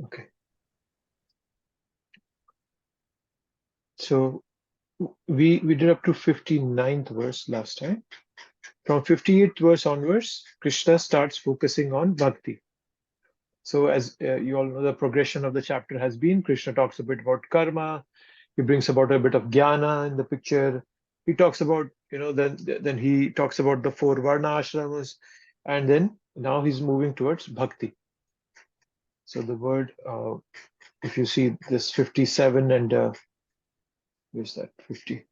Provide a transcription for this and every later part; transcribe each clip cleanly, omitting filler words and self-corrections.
Okay. So we did up to 59th verse last time. From 58th verse onwards, Krishna starts focusing on bhakti. So as you all know, the progression of the chapter has been, Krishna talks a bit about karma. He brings about a bit of jnana in the picture. He talks about, then he talks about the four varna ashramas, and then now he's moving towards bhakti. So the word, if you see this 57 and where's that 50?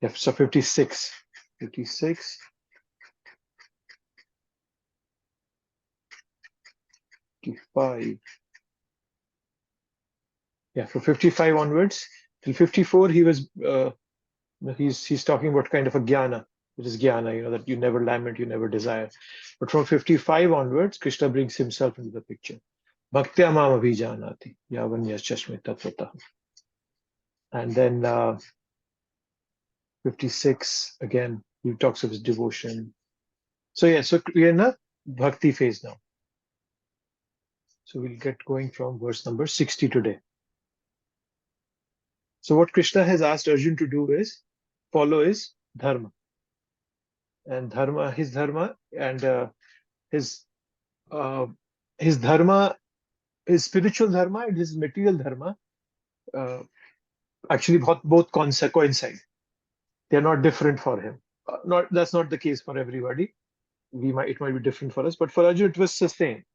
Yeah, so 56, 56, 55. Yeah, for 55 onwards till 54, he's talking about kind of a jnana, which is jnana, that you never lament, you never desire. But from 55 onwards, Krishna brings himself into the picture. Bhaktya mam abhijanati, yavanyas tatvata. And then 56, again, he talks of his devotion. So yeah, so we're in the bhakti phase now. So we'll get going from verse number 60 today. So what Krishna has asked Arjun to do is follow his dharma. And his dharma, and his dharma, his spiritual dharma and his material dharma actually both coincide. They're not different for him. That's not the case for everybody. It might be different for us, but for Arjun it was the same.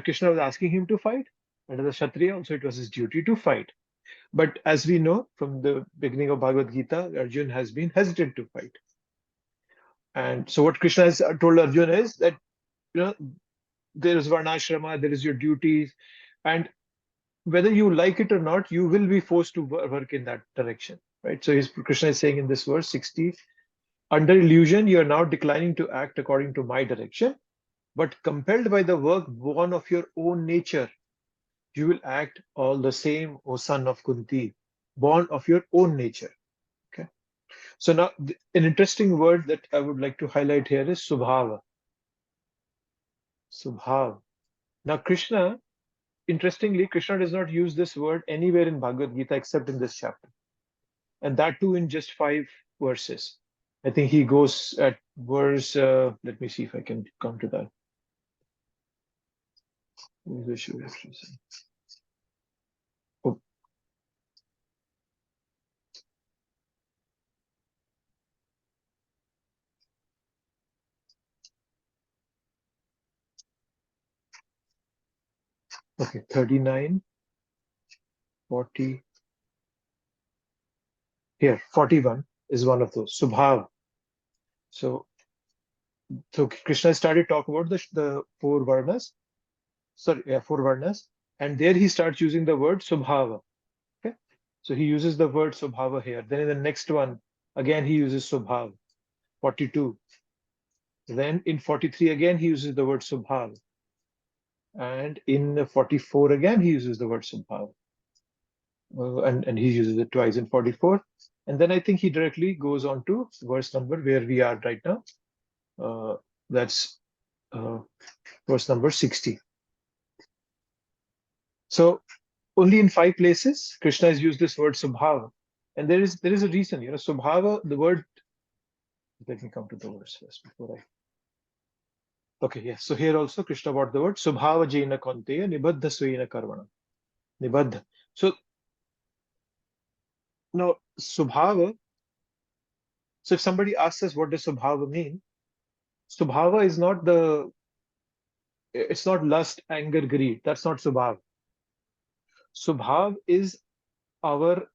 Krishna was asking him to fight, and as a Kshatriya also it was his duty to fight. But as we know from the beginning of Bhagavad Gita, Arjun has been hesitant to fight. And so what Krishna has told Arjun is that there is varnashrama, there is your duties, and whether you like it or not, you will be forced to work in that direction, right? So Krishna is saying in this verse 60, under illusion, you are now declining to act according to my direction, but compelled by the work born of your own nature, you will act all the same, O son of Kunti, born of your own nature. Okay. So now an interesting word that I would like to highlight here is svabhāva. Svabhāva. Now interestingly, Krishna does not use this word anywhere in Bhagavad Gita except in this chapter. And that too in just 5 verses. I think he goes at verse, let me see if I can come to that. Oh. Okay, 39, 40. Here, 41 is one of those. Svabhāva. So Krishna started talking about the 4 varnas. Sorry, yeah, 4 varnas. And there he starts using the word svabhāva. Okay. So he uses the word svabhāva here. Then in the next one, again he uses svabhāva. 42. Then in 43 again he uses the word svabhāva. And in 44 again he uses the word svabhāva. And he uses it twice in 44. And then I think he directly goes on to verse number where we are right now. That's verse number 60. So only in 5 places Krishna has used this word svabhāva. And there is a reason, svabhāva, the word, let me come to the verse first before I. Okay, yes. So here also Krishna brought the word svabhāva jena kaunteya nibaddha svena karmana. Nibaddha. So now svabhāva. So if somebody asks us what does svabhāva mean, svabhāva is it's not lust, anger, greed. That's not svabhāva. Svabhāva is our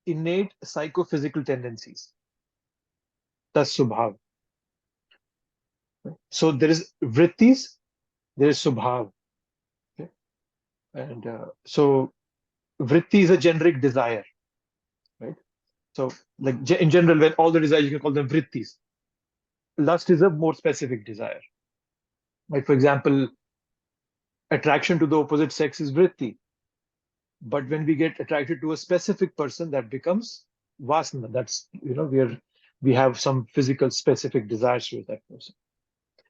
innate psychophysical tendencies. That's svabhāva. So there is vrittis, there is svabhāva. Okay? And so vritti is a generic desire, right? So like in general, when all the desires, you can call them vrittis. Lust is a more specific desire. Like for example, attraction to the opposite sex is vritti. But when we get attracted to a specific person, that becomes vasana. That's, we have some physical specific desires with that person.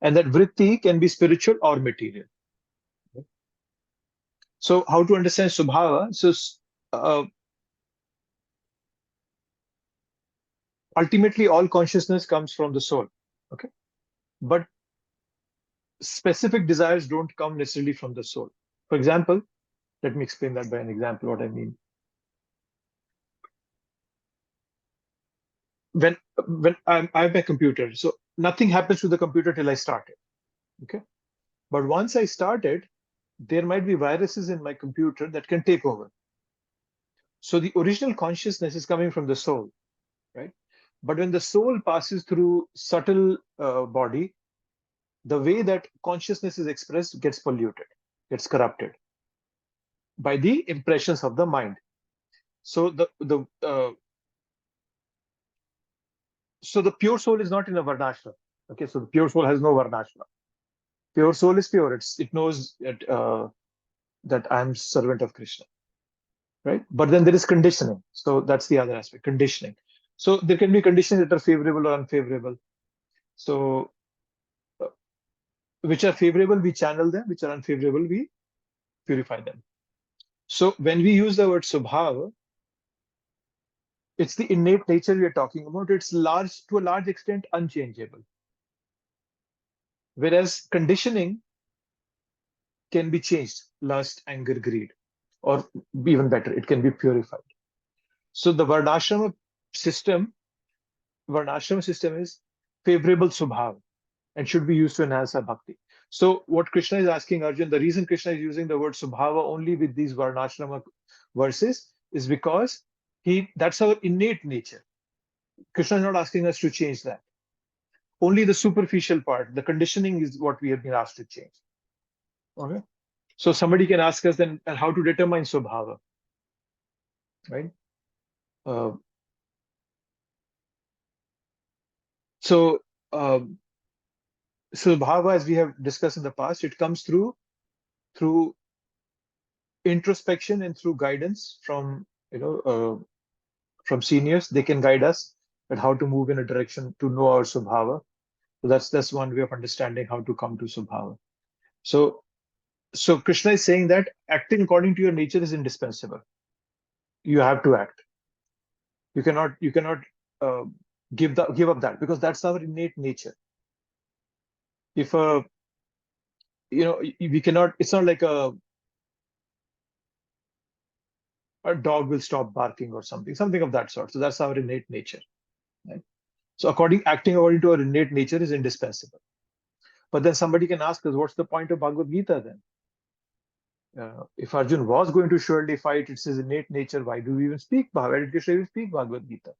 And that vritti can be spiritual or material. So how to understand svabhāva? So ultimately, all consciousness comes from the soul. Okay, but specific desires don't come necessarily from the soul. For example, let me explain that by an example, what I mean. When I have a computer, so nothing happens to the computer till I start it. Okay, but once I start it, there might be viruses in my computer that can take over. So the original consciousness is coming from the soul, right? But when the soul passes through subtle body, the way that consciousness is expressed gets polluted, gets corrupted by the impressions of the mind. So so the pure soul is not in a varnashram. Okay, so the pure soul has no varnashram. Pure soul is pure. It knows that I'm servant of Krishna, right? But then there is conditioning. So that's the other aspect, conditioning. So there can be conditions that are favorable or unfavorable. So which are favorable, we channel them. Which are unfavorable, we purify them. So when we use the word svabhāva, it's the innate nature we are talking about. It's to a large extent unchangeable. Whereas conditioning can be changed, lust, anger, greed, or even better, it can be purified. So the varnashrama system is favorable svabhāva and should be used to enhance our bhakti. So what Krishna is asking Arjun, the reason Krishna is using the word svabhāva only with these varnashrama verses is because that's our innate nature. Krishna is not asking us to change that. Only the superficial part, the conditioning, is what we have been asked to change. Okay. So somebody can ask us then how to determine svabhāva, right? So svabhāva, as we have discussed in the past, it comes through introspection and through guidance from from seniors. They can guide us at how to move in a direction to know our svabhāva. So that's one way of understanding how to come to svabhāva. So Krishna is saying that acting according to your nature is indispensable. You have to act. You cannot give up that, because that's our innate nature. If we cannot. It's not like a dog will stop barking or something of that sort. So that's our innate nature, right? So acting according to our innate nature is indispensable. But then somebody can ask us, what's the point of Bhagavad Gita then? If Arjun was going to surely fight, it's his innate nature. Why do we even speak? Why did Krishna even speak Bhagavad Gita?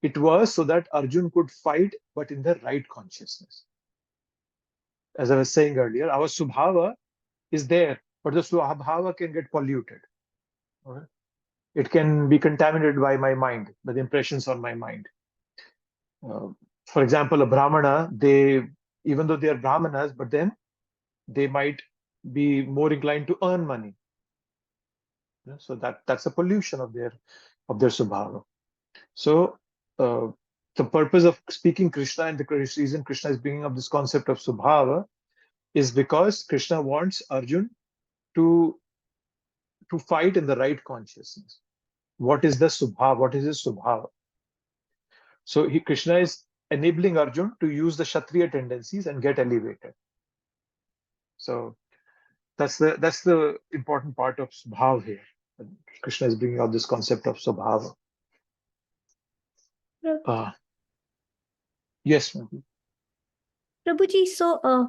It was so that Arjun could fight, but in the right consciousness. As I was saying earlier, our svabhāva is there, but the svabhāva can get polluted. Okay? It can be contaminated by my mind, by the impressions on my mind. For example, a Brahmana, even though they are Brahmanas, but then they might be more inclined to earn money. So that's a pollution of their svabhāva. So the purpose of speaking Krishna, and the reason Krishna is bringing up this concept of svabhāva, is because Krishna wants Arjun to fight in the right consciousness. What is the svabhāva? What is his svabhāva? So Krishna is enabling Arjun to use the Kshatriya tendencies and get elevated. So that's the important part of svabhāva here. And Krishna is bringing out this concept of svabhāva. Yes, Prabhuji, so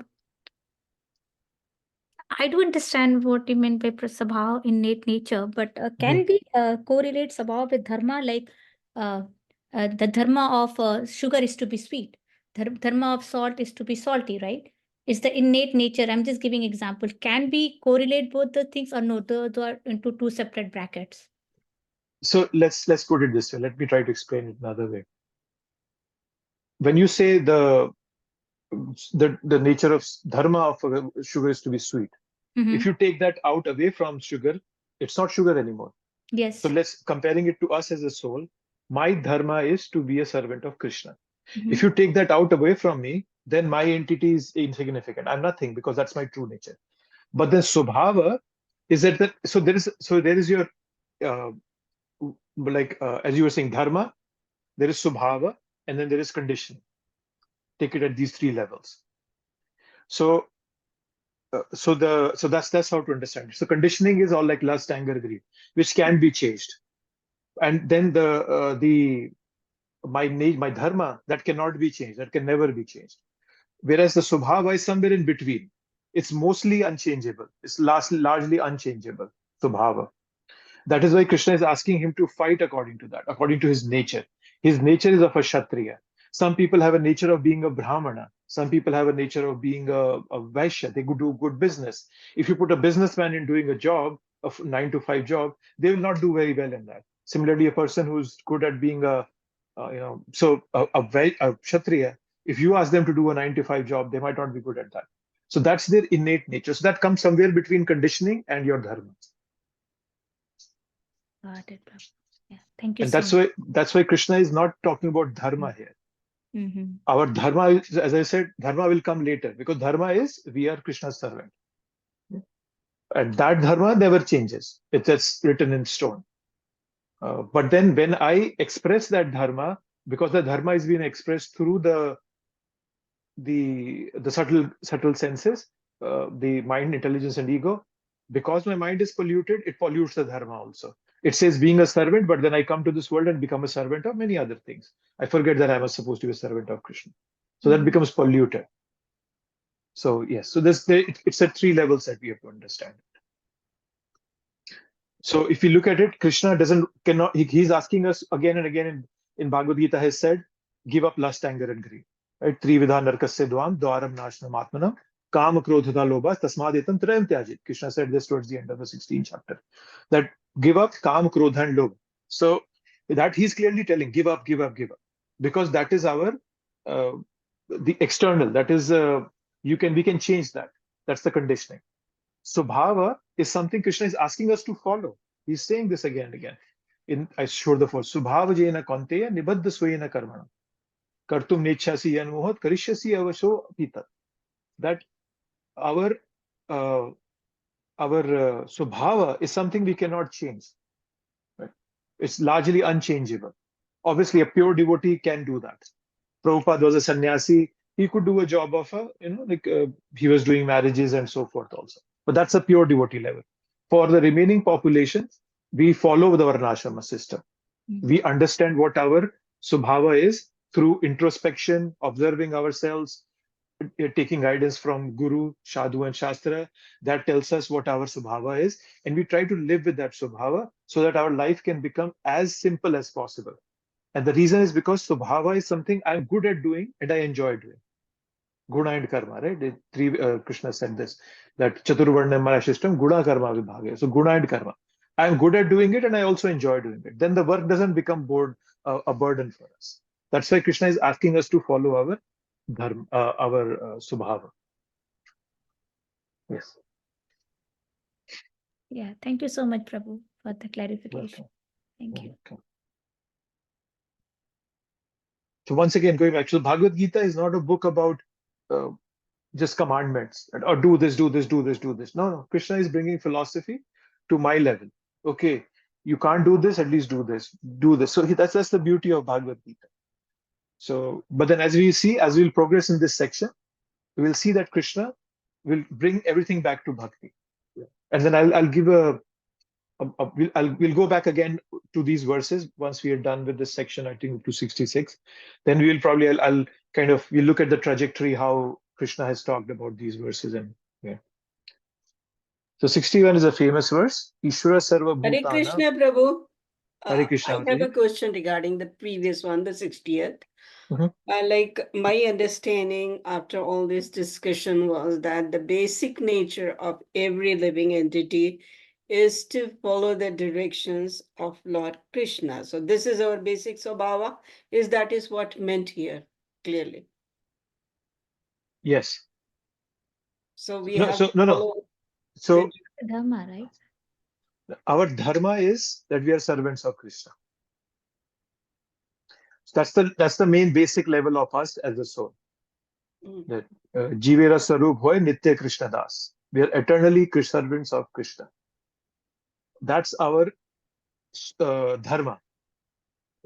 I do understand what you meant by svabhāva, innate nature, but can we correlate svabhāva with dharma? Like the dharma of sugar is to be sweet, dharma of salt is to be salty, right? It's the innate nature. I'm just giving example. Can we correlate both the things, or no? Those are into two separate brackets. So let's put it this way. Let me try to explain it another way. When you say the nature of dharma of sugar is to be sweet, if you take that out away from sugar, it's not sugar anymore. Yes. So let's comparing it to us as a soul. My dharma is to be a servant of Krishna. If you take that out away from me, then my entity is insignificant. I'm nothing because that's my true nature. But then svabhāva is that so there is your uh, as you were saying, dharma, there is svabhāva, and then there is condition. Take it at these three levels. So so that's how to understand it. So conditioning is all like lust, anger, greed, which can be changed. And then my dharma, that cannot be changed, that can never be changed. Whereas the svabhāva is somewhere in between. It's mostly unchangeable. It's largely unchangeable, svabhāva. That is why Krishna is asking him to fight according to that, according to his nature. His nature is of a Kshatriya. Some people have a nature of being a Brahmana. Some people have a nature of being a Vaishya. They could do good business. If you put a businessman in doing a job, a 9 to 5 job, they will not do very well in that. Similarly, a person who's good at being a Kshatriya, if you ask them to do a 9 to 5 job, they might not be good at that. So that's their innate nature. So that comes somewhere between conditioning and your dharma. Got it, Prabhu. Yeah, thank you And so that's why Krishna is not talking about dharma here. much. Our dharma, as I said, dharma will come later because dharma is we are Krishna's servant. And that dharma never changes. It's written in stone. But then when I express that dharma, because the dharma is being expressed through the subtle senses, the mind, intelligence, and ego, because my mind is polluted, it pollutes the dharma also. It says being a servant, but then I come to this world and become a servant of many other things. I forget that I was supposed to be a servant of Krishna. So that becomes polluted. So yes, so it's at three levels that we have to understand. So if you look at it, Krishna he's asking us again and again in Bhagavad Gita has said, give up lust, anger, and greed. Right? Trividha narkasya dvam dwaram nashnam atmanam kama krodha lobha tasmadetam trayam tyajit. Krishna said this towards the end of the 16th chapter. That give up kama, krodha, and lobha. So that he's clearly telling, give up, give up, give up. Because that is our the external. That is we can change that. That's the conditioning. Svabhāva is something Krishna is asking us to follow. He's saying this again and again. I showed the first. Svabhāva jena kaunteya nibaddha swena karmana. Kartum nechasi yanmohat karishyasi avasho pitat. That our svabhāva is something we cannot change. Right? It's largely unchangeable. Obviously, a pure devotee can do that. Prabhupada was a sannyasi. He could do a job of he was doing marriages and so forth also. But that's a pure devotee level. For the remaining population, we follow the Varnashrama system. We understand what our svabhāva is through introspection, observing ourselves, taking guidance from Guru, Sadhu, and Shastra. That tells us what our svabhāva is. And we try to live with that svabhāva so that our life can become as simple as possible. And the reason is because svabhāva is something I'm good at doing and I enjoy doing. Guna and karma, right? Krishna said this, that Chaturvarnam Marashishtam, Guna Karma Vibhage. So Guna and karma. I'm good at doing it and I also enjoy doing it. Then the work doesn't become a burden for us. That's why Krishna is asking us to follow our dharma, our svabhāva. Yes. Yeah, thank you so much, Prabhu, for the clarification. Welcome. Thank you. Welcome. So once again, going back, so Bhagavad Gita is not a book about just commandments or do this, do this, do this, do this. No. Krishna is bringing philosophy to my level. Okay, you can't do this, at least do this, do this. So that's the beauty of Bhagavad Gita. So, but then as we'll progress in this section, we will see that Krishna will bring everything back to bhakti. Yeah. And then I'll give we'll go back again to these verses once we are done with this section, I think to 66. Then we'll probably, we'll look at the trajectory, how Krishna has talked about these verses. And yeah. So 61 is a famous verse. Ishvara sarva bhutana. Hare Krishna, Prabhu. Hare Krishna. I have a question regarding the previous one, the 60th. Mm-hmm. Like my understanding after all this discussion was that the basic nature of every living entity is to follow the directions of Lord Krishna. So this is our basic svabhāva. That is what meant here, clearly. Yes. So we have to follow. So Dharma, right? Our dharma is that we are servants of Krishna. So that's the main basic level of us as a soul. That Jivera Sarup Hoy Nitya Krishna Das. We are eternally servants of Krishna. That's our dharma.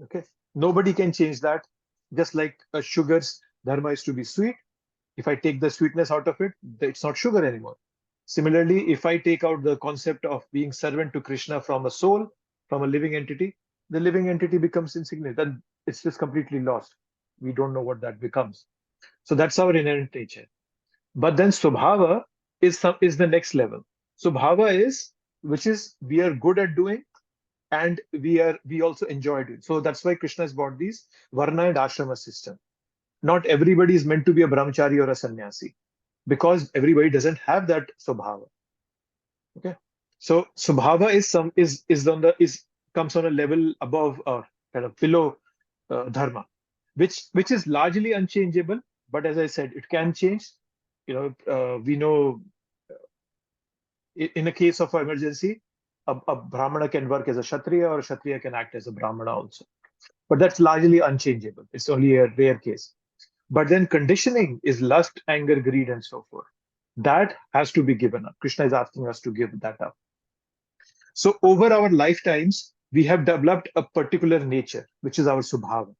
Okay. Nobody can change that. Just like a sugar's dharma is to be sweet. If I take the sweetness out of it, it's not sugar anymore. Similarly, if I take out the concept of being servant to Krishna from a soul, from a living entity, the living entity becomes insignificant. Then it's just completely lost. We don't know what that becomes. So that's our inherent nature. But then svabhāva is the next level. Svabhāva is which is we are good at doing, and we also enjoy doing. So that's why Krishna has brought these varna and ashrama system. Not everybody is meant to be a brahmachari or a sannyasi, because everybody doesn't have that svabhāva. Okay, so svabhāva comes on a level above, kind of below dharma, which is largely unchangeable. But as I said, it can change. We know in a case of emergency, a brahmana can work as a kshatriya, or a kshatriya can act as a brahmana also. But that's largely unchangeable. It's only a rare case. But then conditioning is lust, anger, greed, and so forth. That has to be given up. Krishna is asking us to give that up. So over our lifetimes, we have developed a particular nature, which is our svabhāva.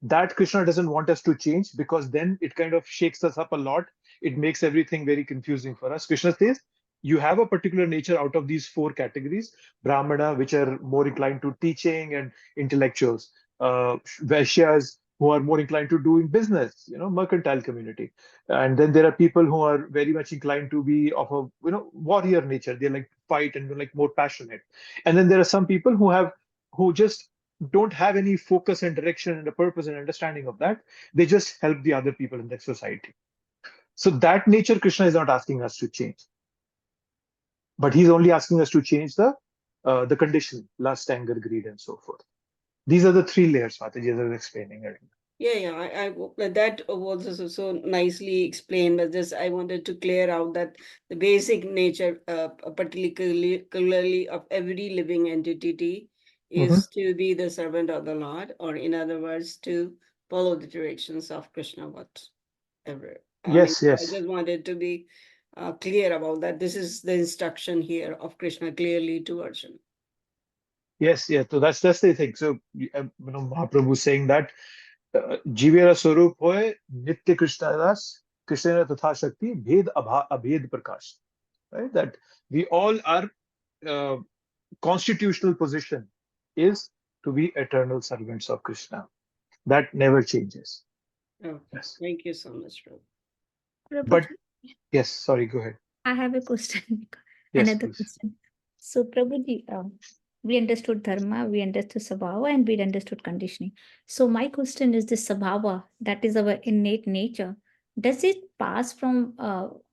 That Krishna doesn't want us to change, because then it kind of shakes us up a lot. It makes everything very confusing for us. Krishna says, you have a particular nature out of these four categories: Brahmana, which are more inclined to teaching and intellectuals; Vaishyas, who are more inclined to doing business, mercantile community; and then there are people who are very much inclined to be of a warrior nature. They like to fight and like more passionate. And then there are some people who just don't have any focus and direction and a purpose and understanding of that. They just help the other people in the society. So that nature Krishna is not asking us to change, but he's only asking us to change the condition: lust, anger, greed, and so forth. These are the three layers Mataji was explaining earlier. Yeah, that was also so nicely explained, but just I wanted to clear out that the basic nature, particularly of every living entity, is to be the servant of the Lord, or in other words, to follow the directions of Krishna, whatever. Yes. I just wanted to be clear about that. This is the instruction here of Krishna clearly to Arjuna. Yes. So that's the thing. So Mahaprabhu is saying that Jivera Swarup hoy Nitya Krishna Das, Krishna Tatha Shakti, Bhed Abhed Prakash. Right? That we all are constitutional position is to be eternal servants of Krishna. That never changes. Oh, yes. Thank you so much, Prabhuji, But yes, sorry, go ahead. I have a question. Yes, Another please. question. So, Prabhuji, we understood dharma, we understood svabhāva, and we understood conditioning. So, my question is this svabhāva, that is our innate nature, does it pass from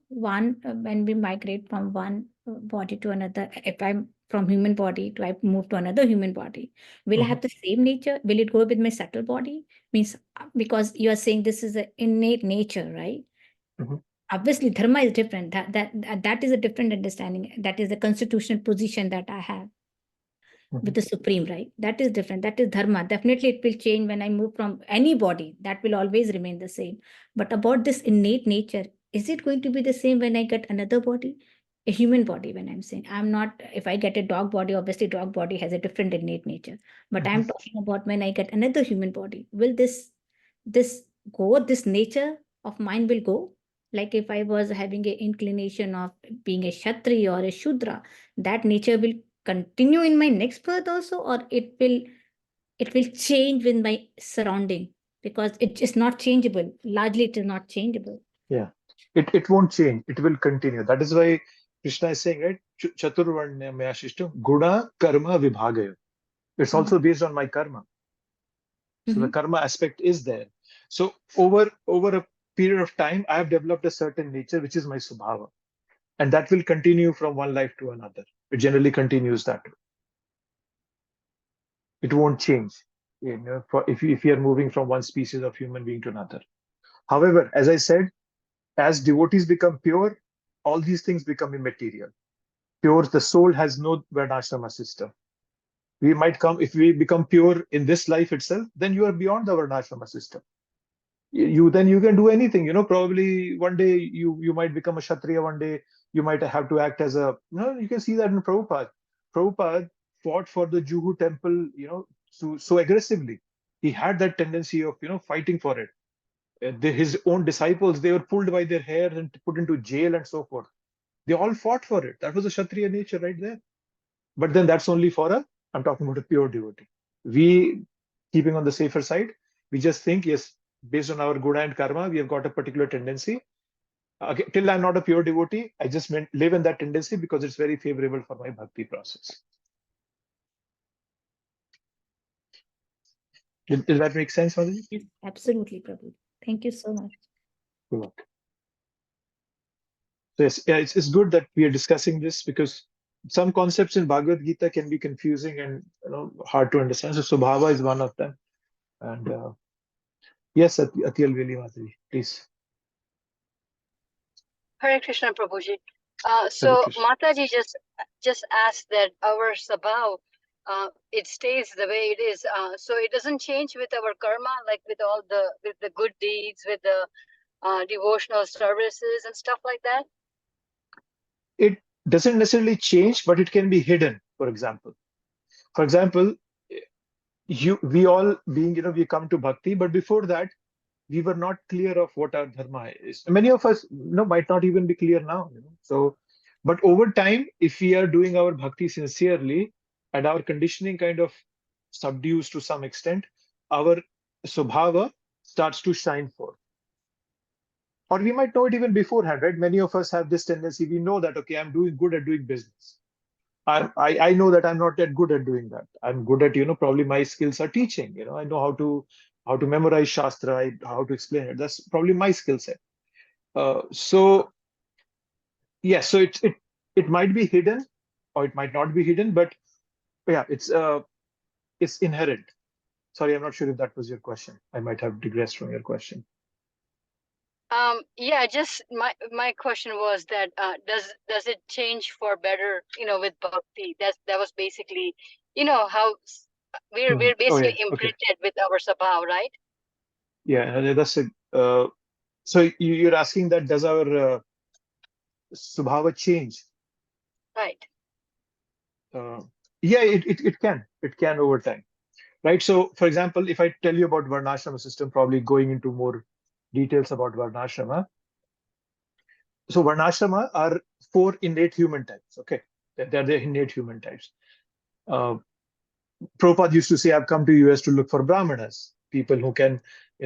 when we migrate from one body to another? If I'm from human body to I move to another human body, will I have the same nature? Will it go with my subtle body? Means because you are saying this is an innate nature, right? Obviously dharma is different. That is a different understanding. That is the constitutional position that I have with the supreme, right? That is different. That is dharma. Definitely it will change when I move from any body. That will always remain the same. But about this innate nature, is it going to be the same when I get another body? A human body, when I'm saying, I'm not, if I get a dog body, obviously dog body has a different innate nature. But I'm talking about when I get another human body. Will this go, this nature of mine will go? Like if I was having an inclination of being a Kshatriya or a Shudra, that nature will continue in my next birth also, or it will change with my surrounding, because it is not changeable. Largely, it is not changeable. Yeah, it won't change. It will continue. That is why Krishna is saying, right? Chaturvarnya maya shishtam guna karma vibhagaya. It's also based on my karma. So the karma aspect is there. So over a period of time, I have developed a certain nature, which is my svabhāva, and that will continue from one life to another. It generally continues that way. It won't change, if you are moving from one species of human being to another. However, as I said, as devotees become pure, all these things become immaterial. Pure, the soul has no varnashrama system. If we become pure in this life itself, then you are beyond the varnashrama system. then you can do anything. Probably one day you might become a Kshatriya, one day you might have to act as a, you can see that in Prabhupada. Prabhupada fought for the Juhu temple, so aggressively. He had that tendency of, fighting for it. His own disciples, they were pulled by their hair and put into jail and so forth. They all fought for it. That was a Kshatriya nature right there. But then that's only for I'm talking about a pure devotee. We, keeping on the safer side, we just think, yes, based on our guna and karma, we have got a particular tendency. Till I'm not a pure devotee, I just live in that tendency because it's very favorable for my bhakti process. Did that make sense, Madhavi? Yes, absolutely, Prabhu. Thank you so much. You're welcome. So yes, yeah, it's good that we are discussing this, because some concepts in Bhagavad Gita can be confusing and hard to understand. So svabhāva is one of them. And yes, Atil Veli Madhavi, please. Hare Krishna, Prabhuji. Hare So Krishna. Mataji just asked that our sabhav, it stays the way it is. So it doesn't change with our karma, like with the good deeds, with the devotional services and stuff like that. It doesn't necessarily change, but it can be hidden. For example, we all being, we come to bhakti, but before that, we were not clear of what our dharma is. Many of us, might not even be clear now. So, but over time, if we are doing our bhakti sincerely and our conditioning kind of subdues to some extent, our svabhāva starts to shine forth. Or we might know it even beforehand, right? Many of us have this tendency. We know that, okay, I'm doing good at doing business. I know that I'm not that good at doing that. I'm good at, probably my skills are teaching. I know how to memorize Shastra, how to explain it. That's probably my skill set. So yes, so it might be hidden or it might not be hidden, but yeah, it's inherent. Sorry, I'm not sure if that was your question. I might have digressed from your question. Yeah, just my question was that does it change for better, with bhakti? That was basically, how we're basically imprinted with our sabhav, right? Yeah, that's a. So you're asking that does our svabhāva change? Right. Yeah, it can over time, right? So, for example, if I tell you about varnashrama system, probably going into more details about varnashrama. So varnashrama are 4 innate human types. Okay, they're the innate human types. Prabhupada used to say, "I've come to US to look for brahmanas, people who can,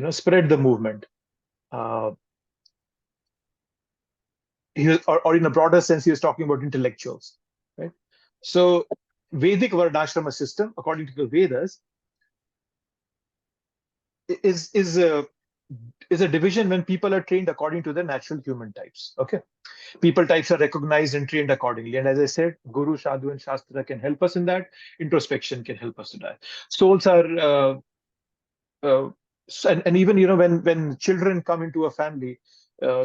spread the movement." Or in a broader sense, he was talking about intellectuals, right? So Vedic varnashrama system, according to the Vedas, is a division when people are trained according to the natural human types. Okay, people types are recognized and trained accordingly. And as I said, Guru, Sadhu, and Shastra can help us in that. Introspection can help us in that. Souls are, and even when children come into a family,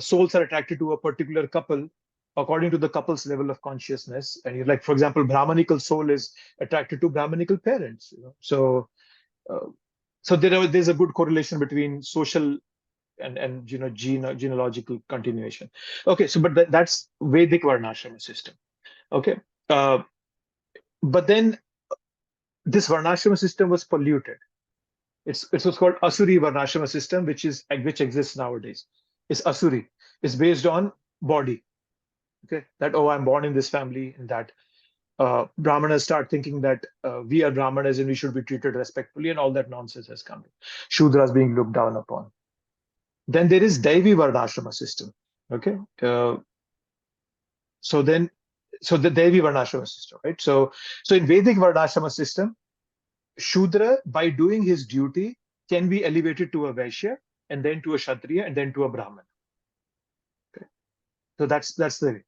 souls are attracted to a particular couple according to the couple's level of consciousness. And like, for example, Brahmanical soul is attracted to Brahmanical parents. So. So there's a good correlation between social and genealogical continuation. Okay, so but that's Vedic varnashrama system. Okay, but then this varnashrama system was polluted. It's what's called Asuri varnashrama system, which exists nowadays. It's Asuri. It's based on body. Okay, that I'm born in this family, and that Brahmanas start thinking that we are Brahmanas and we should be treated respectfully, and all that nonsense has come. Shudras being looked down upon. Then there is Daivi Varnashrama system. Okay, so the Daivi Varnashrama system, right? So in Vedic Varnashrama system, Shudra, by doing his duty, can be elevated to a Vaishya, and then to a Kshatriya, and then to a Brahman. Okay, so that's the way.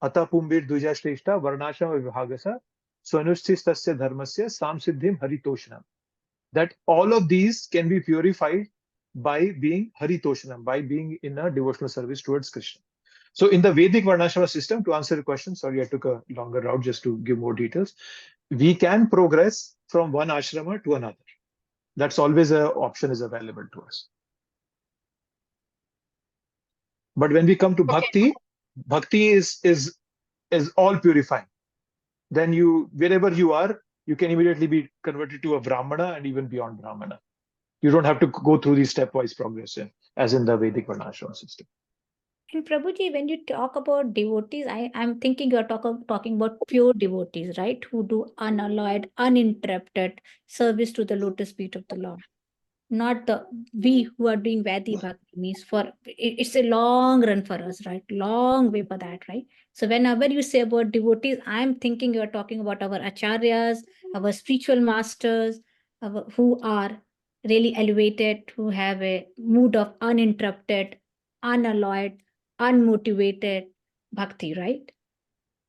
Ata Pumbir Duja Shreshta Varnashrama Vibhagasa Swanusthis Dharmasya Samsiddhim Haritoshanam. That all of these can be purified by being Haritoshanam, by being in a devotional service towards Krishna. So in the Vedic Varnashrama system, to answer your question, sorry, I took a longer route just to give more details. We can progress from one ashrama to another. That's always an option is available to us. But when we come to Okay. bhakti is all purifying. Then wherever you are, you can immediately be converted to a brahmana and even beyond brahmana. You don't have to go through the stepwise progression as in the Vedic Varnashrama system. And Prabhuji, when you talk about devotees, I'm thinking you're talking about pure devotees, right? Who do unalloyed, uninterrupted service to the lotus feet of the Lord. Not we who are doing Vedi Bhakti, means it's a long run for us, right? Long way for that, right? So whenever you say about devotees, I'm thinking you're talking about our acharyas, our spiritual masters, who are really elevated, who have a mood of uninterrupted, unalloyed, unmotivated bhakti, right?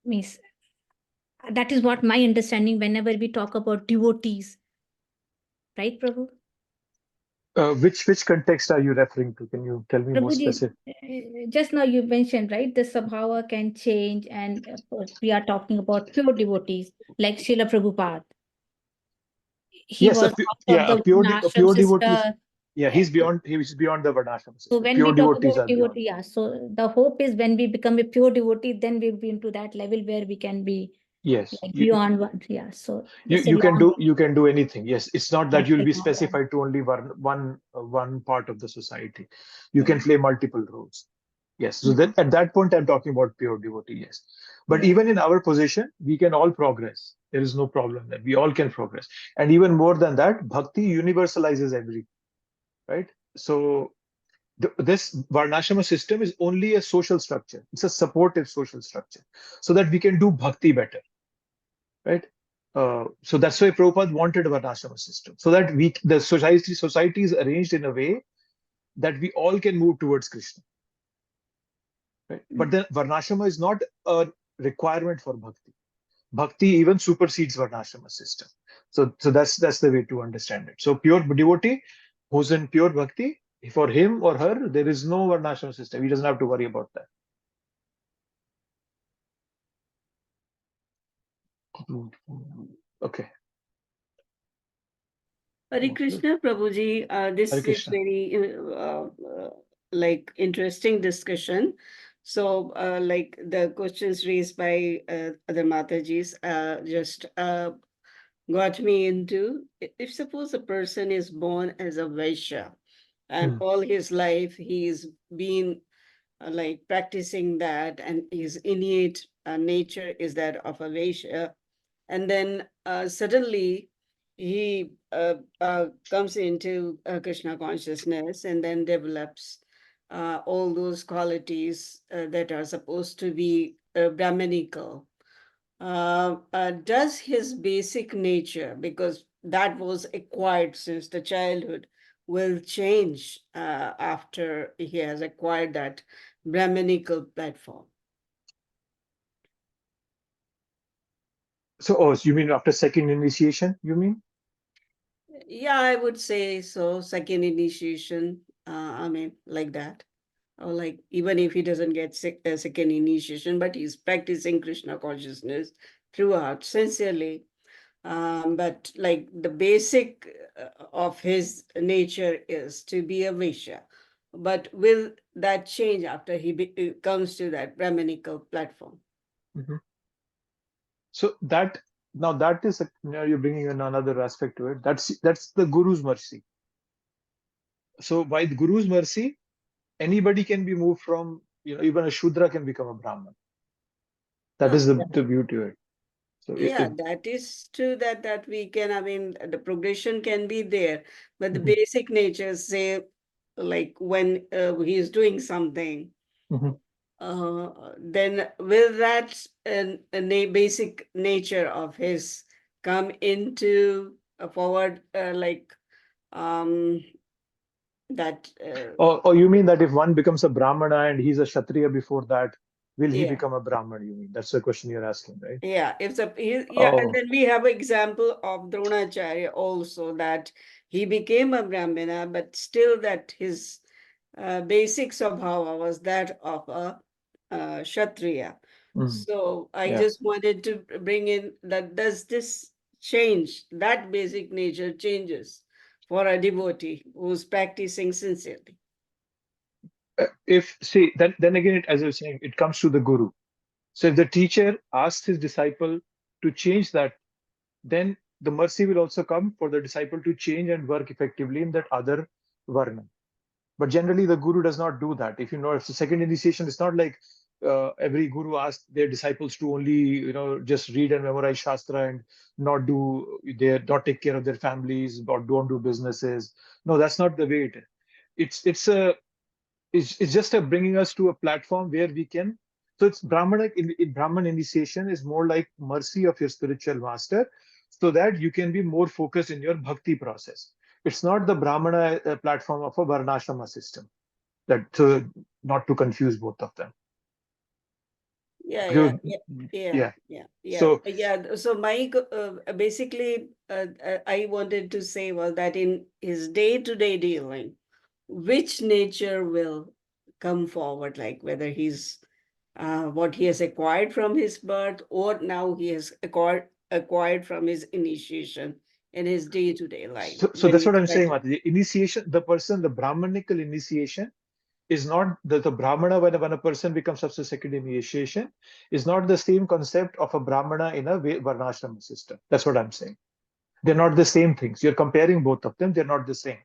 Means that is what my understanding whenever we talk about devotees, right, Prabhu? Which context are you referring to? Can you tell me more Prabhuji, specific? just now you mentioned, right, the svabhāva can change, and we are talking about pure devotees like Srila Prabhupada. He Yes, was out of a the a Varnashram pure devotee. sister. Yeah, uh, he is beyond the Varnashrama So system. when Pure we talk devotees about are beyond. devotee, yeah, so the hope is when we become a pure devotee, then we'll be into that level where we can be Yes, like beyond one. Yeah, so you that's a you can long, do anything. Yes, it's not that that's you'll a be long run. specified to only one part of the society. You can Yeah, play multiple roles. Yes, so mhm, that at that point I'm talking about pure devotee. Yes, but yeah. even in our position, we can all progress. There is no problem that we all can progress, and even more than that, bhakti universalizes everything. Right? So this Varnashrama system is only a social structure. It's a supportive social structure so that we can do bhakti better, right? So that's why Prabhupada wanted a Varnashrama system so that the society is arranged in a way that we all can move towards Krishna, right? But then Varnashrama is not a requirement for bhakti. Bhakti even supersedes Varnashrama system. So that's the way to understand it. So pure devotee who's in pure bhakti, for him or her, there is no Varnashrama system. He doesn't have to worry about that. Okay. Hare Krishna, Prabhuji. Hare This is Krishna. very like interesting discussion. So, like the questions raised by other Matajis just got me into if suppose a person is born as a Vaishya and Hmm. all his life he's been like practicing that, and his innate nature is that of a Vaishya, and then suddenly he comes into Krishna consciousness and then develops all those qualities that are supposed to be Brahmanical. Does his basic nature, because that was acquired since the childhood, will change after he has acquired that Brahmanical platform? So you mean after second initiation, you mean? Yeah, I would say so. Second initiation, I mean, like that. Or like, even if he doesn't get second initiation, but he's practicing Krishna consciousness throughout sincerely. But like the basic of his nature is to be a Vaishya. But will that change after he comes to that Brahmanical platform? Mhm. So that is you're bringing in another aspect to it. That's the Guru's mercy. So by the Guru's mercy, anybody can be moved from, even a Shudra can become a Brahman. That Huh. is the beauty of it. So Yeah, that is true that we can, I mean, the progression can be there, but the Mhm, basic nature, say, like when he is doing something, mhm. then will that basic nature of his come into a forward, like um, that, Or you mean that if one becomes a Brahmana and he's a Kshatriya before that, will he yeah. become a Brahman? You mean that's the question you're asking, right? Yeah, if yeah, and Oh. then we have an example of Dronacharya also, that he became a Brahmana, but still that his basic svabhāva was that of a Kshatriya. Mm. So I Yeah. just wanted to bring in that, does this change, that basic nature changes for a devotee who's practicing sincerely? Then again, as I was saying, it comes to the guru. So if the teacher asks his disciple to change that, then the mercy will also come for the disciple to change and work effectively in that other varna. But generally, the guru does not do that. If the second initiation, it's not like every guru asks their disciples to only, just read and memorize Shastra and not take care of their families or don't do businesses. No, that's not the way it is. It's just bringing us to a platform where we can. So it's Brahmana in Brahman initiation is more like mercy of your spiritual master, so that you can be more focused in your bhakti process. It's not the Brahmana platform of a Varnashrama system. Not to confuse both of them. Yeah. So So basically, I wanted to say was that in his day-to-day dealing, which nature will come forward, like whether he's what he has acquired from his birth, or now he has acquired from his initiation in his day-to-day life. So that's what I'm saying, Mata. The initiation, the Brahmanical initiation is not the Brahmana when a person becomes of the second initiation is not the same concept of a Brahmana in a Varnashrama system. That's what I'm saying. They're not the same things. You're comparing both of them. They're not the same.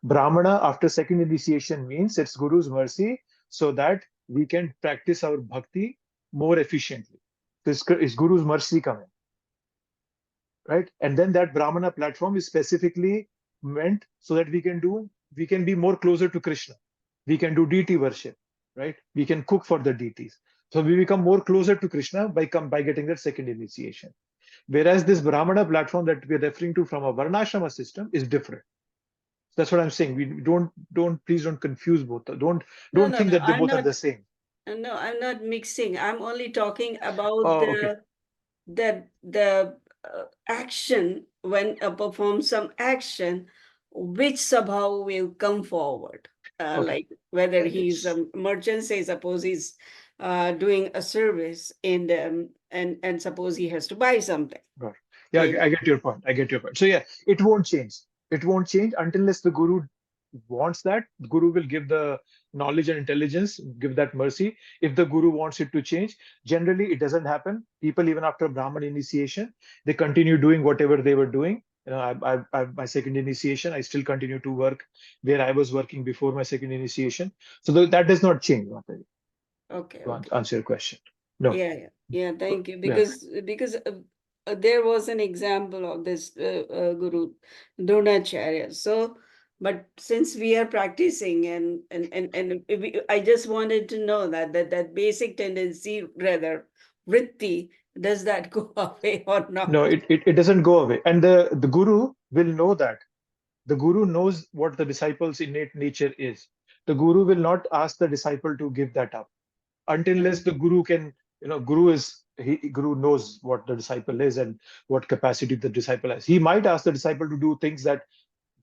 Brahmana after second initiation means it's Guru's mercy so that we can practice our bhakti more efficiently. It's Guru's mercy coming. Right? And then that Brahmana platform is specifically meant so that we can be more closer to Krishna. We can do deity worship, right? We can cook for the deities. So we become more closer to Krishna by getting that second initiation. Whereas this Brahmana platform that we're referring to from a Varnashrama system is different. That's what I'm saying. We please don't confuse both. Don't think that they both are the same. No, I'm not mixing. I'm only talking about the action when performs some action, which svabhāva will come forward. Like whether he's a merchant, say suppose he's doing a service and suppose he has to buy something. Right. Yeah, I get your point. So yeah, it won't change. It won't change unless the Guru wants that. The Guru will give the knowledge and intelligence, give that mercy. If the Guru wants it to change, generally it doesn't happen. People, even after Brahman initiation, they continue doing whatever they were doing. I my second initiation, I still continue to work where I was working before my second initiation. So that does not change. Okay. To answer your question. No. Yeah. Thank you. Because there was an example of this Guru Dronacharya. So, but since we are practicing and I just wanted to know that basic tendency, rather vritti, does that go away or not? No, it doesn't go away. And the Guru will know that. The Guru knows what the disciple's innate nature is. The Guru will not ask the disciple to give that up unless the Guru can, Guru knows what the disciple is and what capacity the disciple has. He might ask the disciple to do things that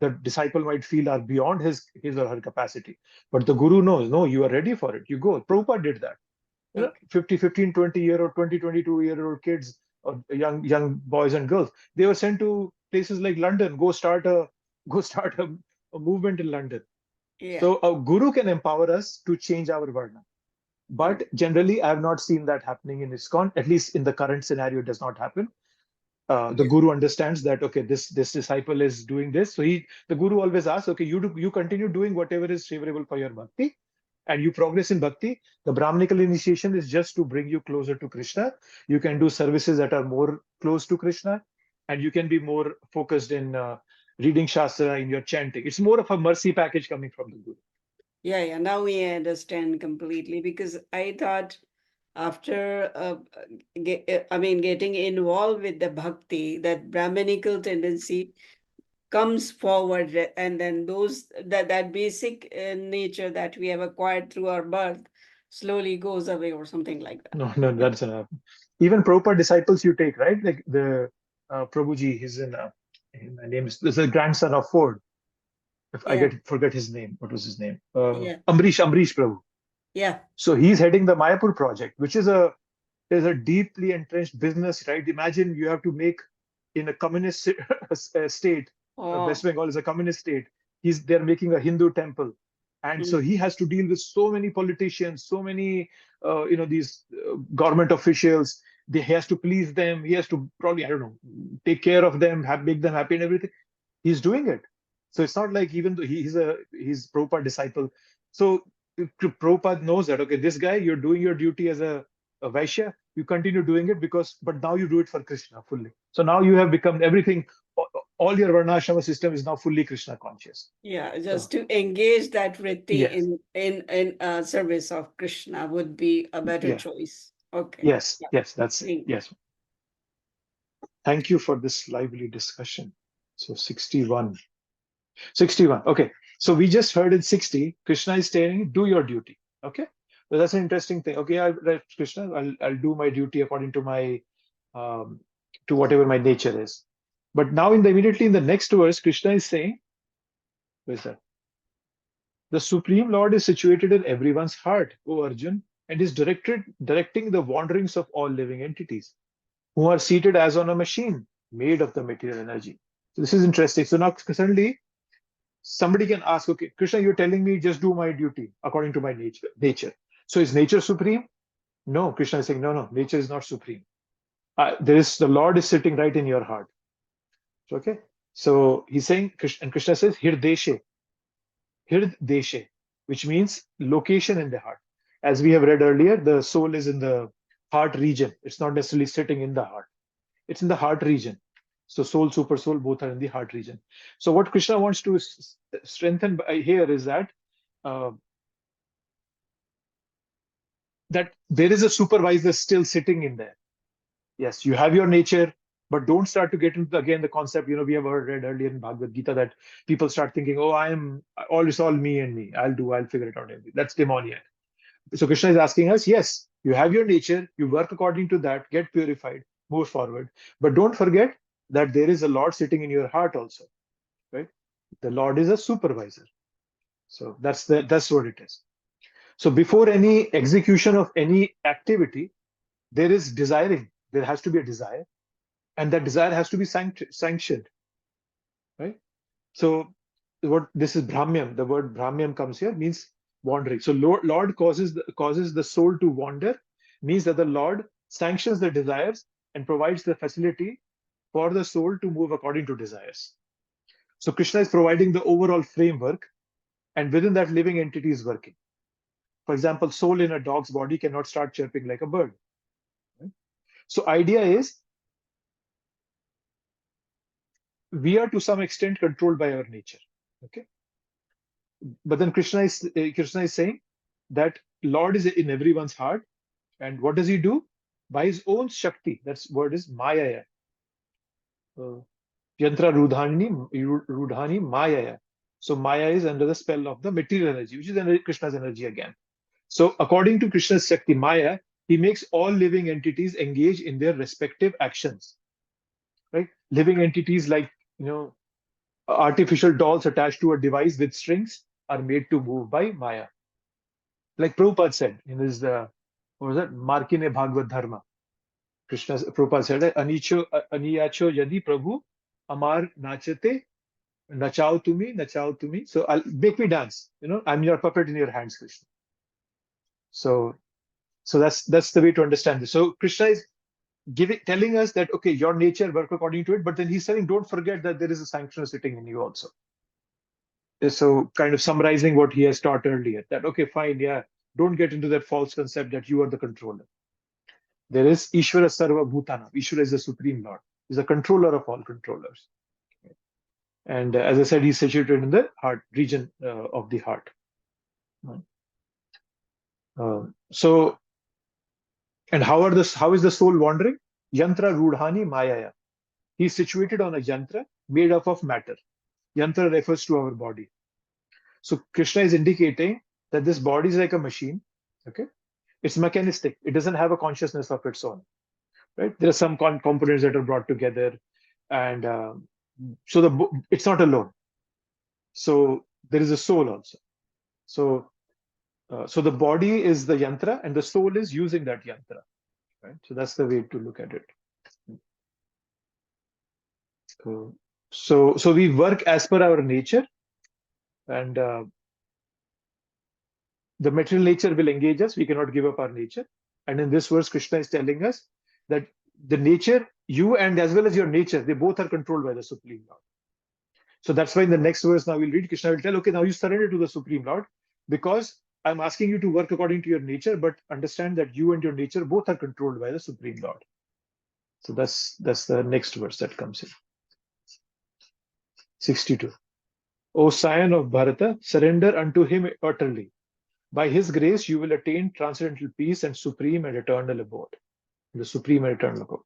the disciple might feel are beyond his or her capacity. But the Guru knows, no, you are ready for it. You go. Prabhupada did that. 15, 20-year-old, 22-year-old kids, or young boys and girls, they were sent to places like London. Go start a movement in London. Yeah. So a Guru can empower us to change our Varna. But generally, I have not seen that happening in ISKCON. At least in the current scenario, it does not happen. The Guru understands that, okay, this disciple is doing this. So the Guru always asks, okay, you continue doing whatever is favorable for your bhakti, and you progress in bhakti. The Brahmanical initiation is just to bring you closer to Krishna. You can do services that are more close to Krishna, and you can be more focused in reading Shastra, in your chanting. It's more of a mercy package coming from the Guru. Yeah. Now we understand completely, because I thought after getting involved with the bhakti, that Brahmanical tendency comes forward, and then that basic nature that we have acquired through our birth slowly goes away or something like that. No, that doesn't happen. Even Prabhupada disciples you take, right? Like the Prabhuji, he's my name is the grandson of Ford. If I forget his name, what was his name? Amrish Prabhu. Yeah. So he's heading the Mayapur project, which is a deeply entrenched business, right? Imagine you have to make in a communist state. West Bengal is a communist state. They're making a Hindu temple. And so he has to deal with so many politicians, so many, these government officials. He has to please them. He has to probably, I don't know, take care of them, make them happy and everything. He's doing it. So it's not like, even though he's Prabhupada disciple. So Prabhupada knows that, okay, this guy, you're doing your duty as a Vaishya, you continue doing it but now you do it for Krishna fully. So now you have become everything, all your Varnashrama system is now fully Krishna conscious. Yeah, just to engage that vritti Yes. in service of Krishna would be a better choice. Okay. Yes, Yeah. yes, that's it. Yes. Thank you for this lively discussion. So 61. 61. Okay. So we just heard in 60, Krishna is saying, do your duty. Okay. So that's an interesting thing. Okay, Krishna, I'll do my duty according to my to whatever my nature is. But now immediately in the next verse, Krishna is saying, where is that? The Supreme Lord is situated in everyone's heart, O Arjun, and is directing the wanderings of all living entities, who are seated as on a machine made of the material energy. So this is interesting. So now suddenly somebody can ask, okay, Krishna, you're telling me just do my duty according to my nature. So is nature supreme? No, Krishna is saying, no, nature is not supreme. The Lord is sitting right in your heart. Okay. So he's saying, and Krishna says, Hirdeshe, which means location in the heart. As we have read earlier, the soul is in the heart region. It's not necessarily sitting in the heart. It's in the heart region. So soul, super soul, both are in the heart region. So what Krishna wants to strengthen here is that that there is a supervisor still sitting in there. Yes, you have your nature, but don't start to get into again the concept. We have read earlier in Bhagavad Gita that people start thinking, oh, it's all me and me. I'll figure it out. That's demoniac. So Krishna is asking us, yes, you have your nature, you work according to that, get purified, move forward. But don't forget that there is a Lord sitting in your heart also, right? The Lord is a supervisor. So that's what it is. So before any execution of any activity, there is desiring. There has to be a desire, and that desire has to be sanctioned, right? So this is Brahmyam. The word Brahmyam comes here, means wandering. So Lord causes the soul to wander, means that the Lord sanctions the desires and provides the facility for the soul to move according to desires. So Krishna is providing the overall framework, and within that, living entity is working. For example, soul in a dog's body cannot start chirping like a bird. Right? So idea is, we are to some extent controlled by our nature. Okay. But then Krishna is saying that Lord is in everyone's heart, and what does he do? By his own Shakti. That word is Mayaya. Yantra Rudhani Mayaya. So Maya is under the spell of the material energy, which is Krishna's energy again. So according to Krishna's Shakti Maya, he makes all living entities engage in their respective actions. Right? Living entities like, artificial dolls attached to a device with strings are made to move by Maya. Like Prabhupada said in his, what was that? Markine Bhagavad Dharma. Prabhupada said, Aniyacho yadi Prabhu amar nachate, nachao tumi. So make me dance. I'm your puppet in your hands, Krishna. So that's the way to understand this. So Krishna is telling us that, okay, your nature, work according to it, but then he's saying, don't forget that there is a sanctioner sitting in you also. So kind of summarizing what he has taught earlier, that, okay, fine, yeah, don't get into that false concept that you are the controller. There is Ishvara Sarva Bhutana. Ishvara is the Supreme Lord. He's the controller of all controllers. And as I said, he's situated in the heart region of the heart. And how is the soul wandering? Yantra Rudhani Mayaya. He's situated on a yantra made up of matter. Yantra refers to our body. So Krishna is indicating that this body is like a machine. Okay, it's mechanistic. It doesn't have a consciousness of its own. Right? There are some components that are brought together, and so it's not alone. So there is a soul also. So the body is the yantra, and the soul is using that yantra. Right? So that's the way to look at it. So we work as per our nature, and the material nature will engage us. We cannot give up our nature. And in this verse, Krishna is telling us that the nature, you and as well as your nature, they both are controlled by the Supreme Lord. So that's why in the next verse now we'll read, Krishna will tell, okay, now you surrender to the Supreme Lord because I'm asking you to work according to your nature, but understand that you and your nature both are controlled by the Supreme Lord. So that's the next verse that comes in. 62. O scion of Bharata, surrender unto him utterly. By his grace, you will attain transcendental peace and supreme and eternal abode. The supreme and eternal abode.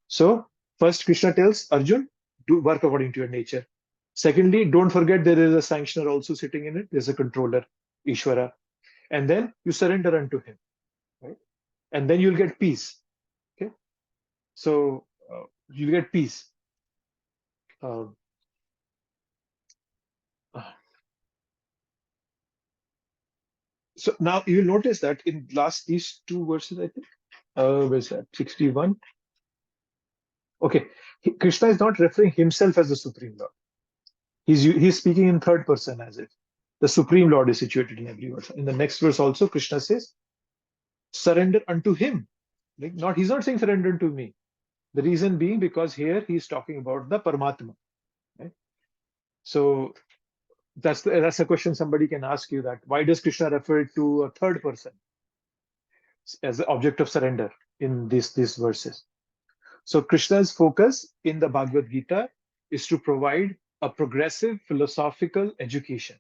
So, first Krishna tells Arjun, do work according to your nature. Secondly, don't forget there is a sanctioner also sitting in it. There's a controller, Ishvara. And then you surrender unto him. Right? And then you'll get peace. Okay? So, you get peace. So now you will notice that in these two verses, I think, where's that? 61. Okay, Krishna is not referring himself as the Supreme Lord. He's speaking in third person as if the Supreme Lord is situated in every verse. In the next verse also, Krishna says, surrender unto him. Like he's not saying surrender unto me. The reason being because here he's talking about the Paramatma. Right? So that's a question somebody can ask you, that why does Krishna refer to a third person as the object of surrender in these verses? So Krishna's focus in the Bhagavad Gita is to provide a progressive philosophical education.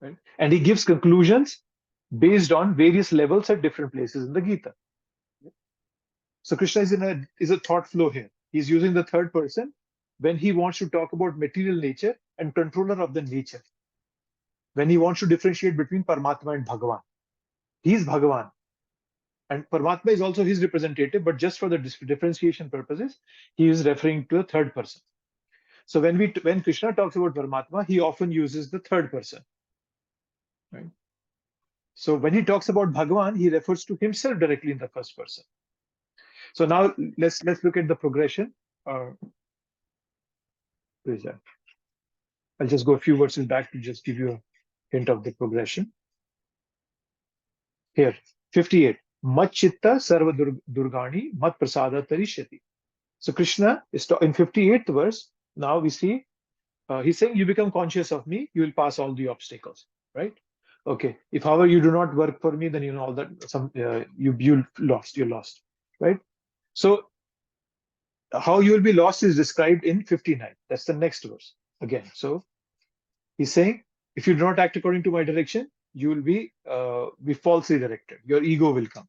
Right? And he gives conclusions based on various levels at different places in the Gita. So Krishna is a thought flow here. He's using the third person when he wants to talk about material nature and controller of the nature. When he wants to differentiate between Paramatma and Bhagavan. He's Bhagavan. And Paramatma is also his representative, but just for the differentiation purposes, he is referring to the third person. So when Krishna talks about Paramatma, he often uses the third person. Right? So when he talks about Bhagavan, he refers to himself directly in the first person. So now let's look at the progression. Where is that? I'll just go a few verses back to just give you a hint of the progression. Here, 58. Mat chitta sarva durgani mat prasada tarishyati. So Krishna is in 58th verse. Now we see he's saying you become conscious of me, you will pass all the obstacles. Right? Okay. If however you do not work for me, then you know all that you're lost. Right? So how you will be lost is described in 59. That's the next verse again. So he's saying if you do not act according to my direction, you will be falsely directed. Your ego will come.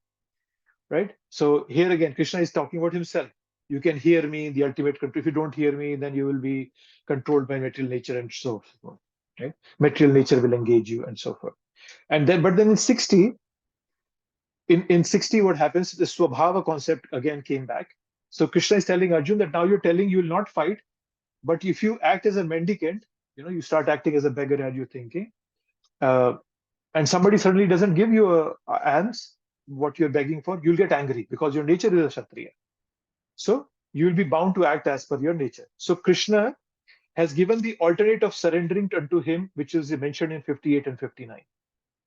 Right? So here again, Krishna is talking about himself. You can hear me, the ultimate control. If you don't hear me, then you will be controlled by material nature and so forth. Right? Material nature will engage you and so forth. And then, but then in 60, in 60, what happens? The svabhāva concept again came back. So Krishna is telling Arjun that now you're telling you will not fight, but if you act as a mendicant, you start acting as a beggar as you're thinking, and somebody suddenly doesn't give you alms, what you're begging for, you'll get angry because your nature is a Kshatriya. So you will be bound to act as per your nature. So Krishna has given the alternate of surrendering unto him, which is mentioned in 58 and 59.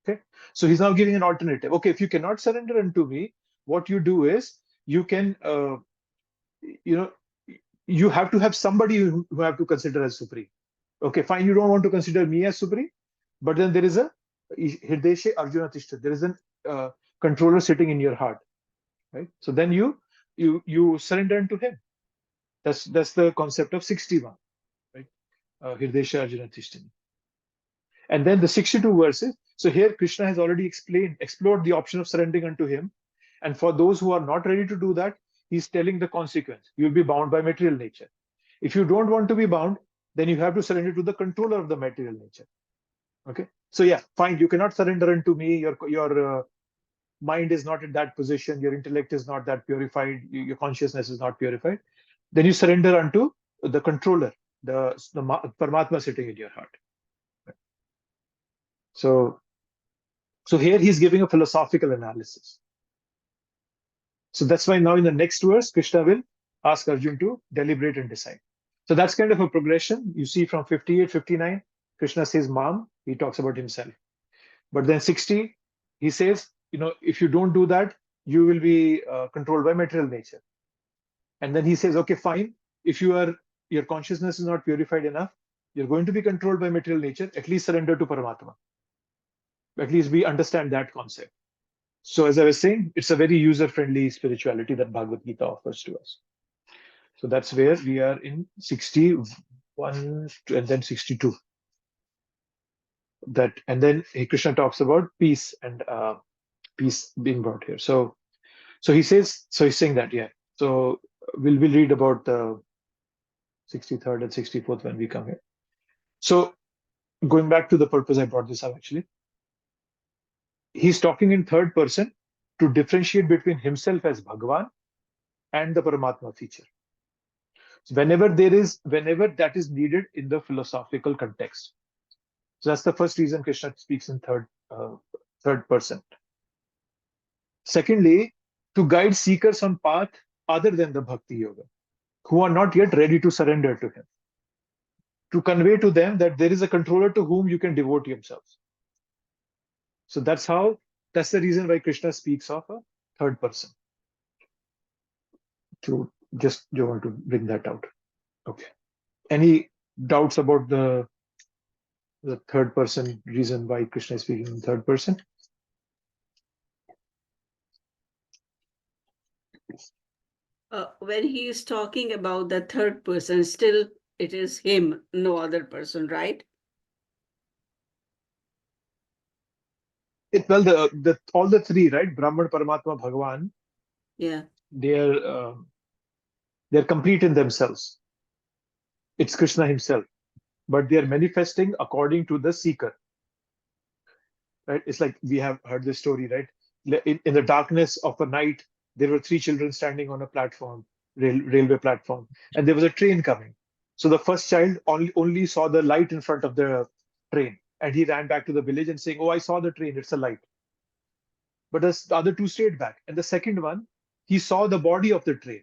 Okay, so he's now giving an alternative. Okay, if you cannot surrender unto me, what you do is you can, you have to have somebody who have to consider as supreme. Okay, fine, you don't want to consider me as supreme, but then there is a Hirdeshe Arjuna Tishta. There is a controller sitting in your heart, right? So then you surrender unto him. That's the concept of 61, right? Hirdeshe Arjuna Tishta. And then the 62 verses. So here Krishna has already explored the option of surrendering unto him. And for those who are not ready to do that, he's telling the consequence. You'll be bound by material nature. If you don't want to be bound, then you have to surrender to the controller of the material nature. Okay. So yeah, fine. You cannot surrender unto me. Your mind is not in that position. Your intellect is not that purified. Your consciousness is not purified. Then you surrender unto the controller, the Paramatma sitting in your heart. So here he's giving a philosophical analysis. So that's why now in the next verse, Krishna will ask Arjun to deliberate and decide. So that's kind of a progression. You see from 58, 59, Krishna says Mam, he talks about himself. But then 60, he says, if you don't do that, you will be controlled by material nature. And then he says, okay, fine. If your consciousness is not purified enough, you're going to be controlled by material nature. At least surrender to Paramatma. At least we understand that concept. So as I was saying, it's a very user-friendly spirituality that Bhagavad Gita offers to us. So that's where we are in 61 and then 62. And then Krishna talks about peace and peace being brought here. So he's saying that, yeah. So we'll read about the 63rd and 64th when we come here. So going back to the purpose I brought this up, actually, he's talking in third person to differentiate between himself as Bhagavan and the Paramatma feature. So whenever that is needed in the philosophical context. So that's the first reason Krishna speaks in third person. Secondly, to guide seekers on path other than the Bhakti Yoga, who are not yet ready to surrender to him. To convey to them that there is a controller to whom you can devote yourselves. So that's the reason why Krishna speaks of a third person. You want to bring that out. Okay. Any doubts about the third person reason why Krishna is speaking in third person? When he is talking about the third person, still it is him, no other person, right? All the three, right? Brahman, Paramatma, Bhagavan. Yeah. They're complete in themselves. It's Krishna himself, but they are manifesting according to the seeker. Right? It's like we have heard this story, right? In the darkness of a night, there were three children standing on a platform, railway platform, and there was a train coming. So the first child only saw the light in front of the train, and he ran back to the village and saying, "Oh, I saw the train, it's a light." But the other two stayed back. And the second one, he saw the body of the train,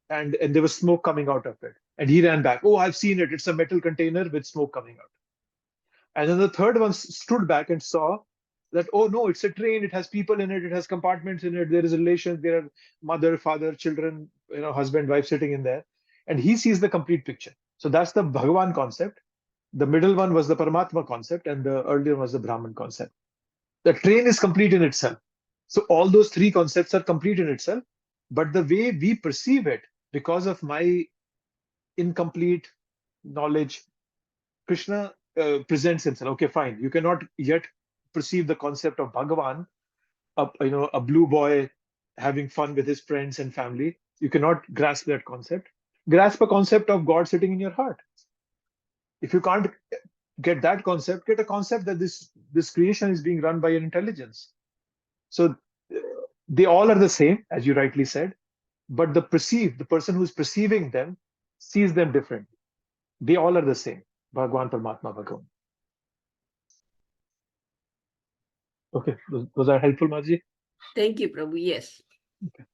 and there was smoke coming out of it. And he ran back. "Oh, I've seen it. It's a metal container with smoke coming out." And then the third one stood back and saw that, "Oh no, it's a train. It has people in it. It has compartments in it. There is relations. There are mother, father, children, husband, wife sitting in there." And he sees the complete picture. So that's the Bhagavan concept. The middle one was the Paramatma concept, and the earlier one was the Brahman concept. The train is complete in itself. So all those three concepts are complete in itself, but the way we perceive it, because of my incomplete knowledge, Krishna presents himself. Okay, fine. You cannot yet perceive the concept of Bhagavan, a blue boy having fun with his friends and family. You cannot grasp that concept. Grasp a concept of God sitting in your heart. If you can't get that concept, get a concept that this creation is being run by an intelligence. So they all are the same, as you rightly said, but the person who's perceiving them sees them differently. They all are the same. Bhagavan, Paramatma, Bhagavan. Okay, was that helpful, Maji? Thank you, Prabhu. Yes. Okay.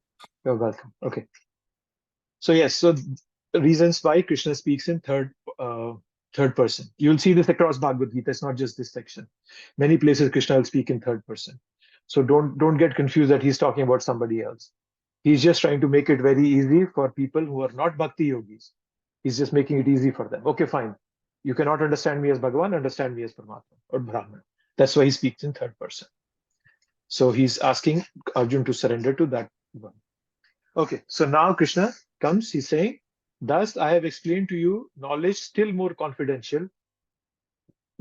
You're welcome. Okay. So yes, so reasons why Krishna speaks in third person. You'll see this across Bhagavad Gita. It's not just this section. Many places Krishna will speak in third person. So don't get confused that he's talking about somebody else. He's just trying to make it very easy for people who are not bhakti yogis. He's just making it easy for them. Okay, fine. You cannot understand me as Bhagavan, understand me as Paramatma or Brahman. That's why he speaks in third person. So he's asking Arjun to surrender to that one. Okay, so now Krishna comes, he's saying, "Thus I have explained to you knowledge still more confidential.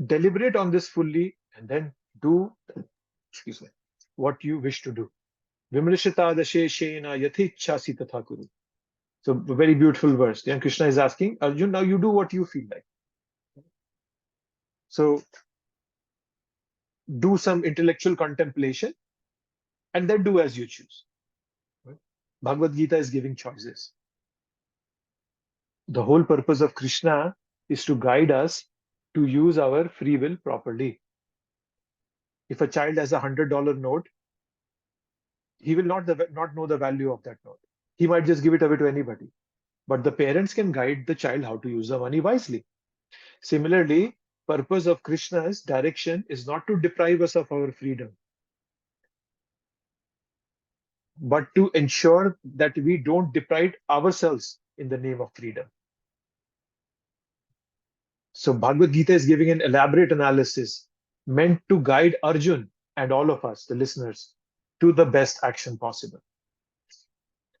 Deliberate on this fully and then do, what you wish to do. Vimrishita dasheshena yathichhasi tatha kuru." So a very beautiful verse. Then Krishna is asking, Arjun, now you do what you feel like. So do some intellectual contemplation and then do as you choose. Right? Bhagavad Gita is giving choices. The whole purpose of Krishna is to guide us to use our free will properly. If a child has $100 note, he will not know the value of that note. He might just give it away to anybody. But the parents can guide the child how to use the money wisely. Similarly, purpose of Krishna's direction is not to deprive us of our freedom, but to ensure that we don't deprive ourselves in the name of freedom. So Bhagavad Gita is giving an elaborate analysis meant to guide Arjun and all of us, the listeners, to the best action possible.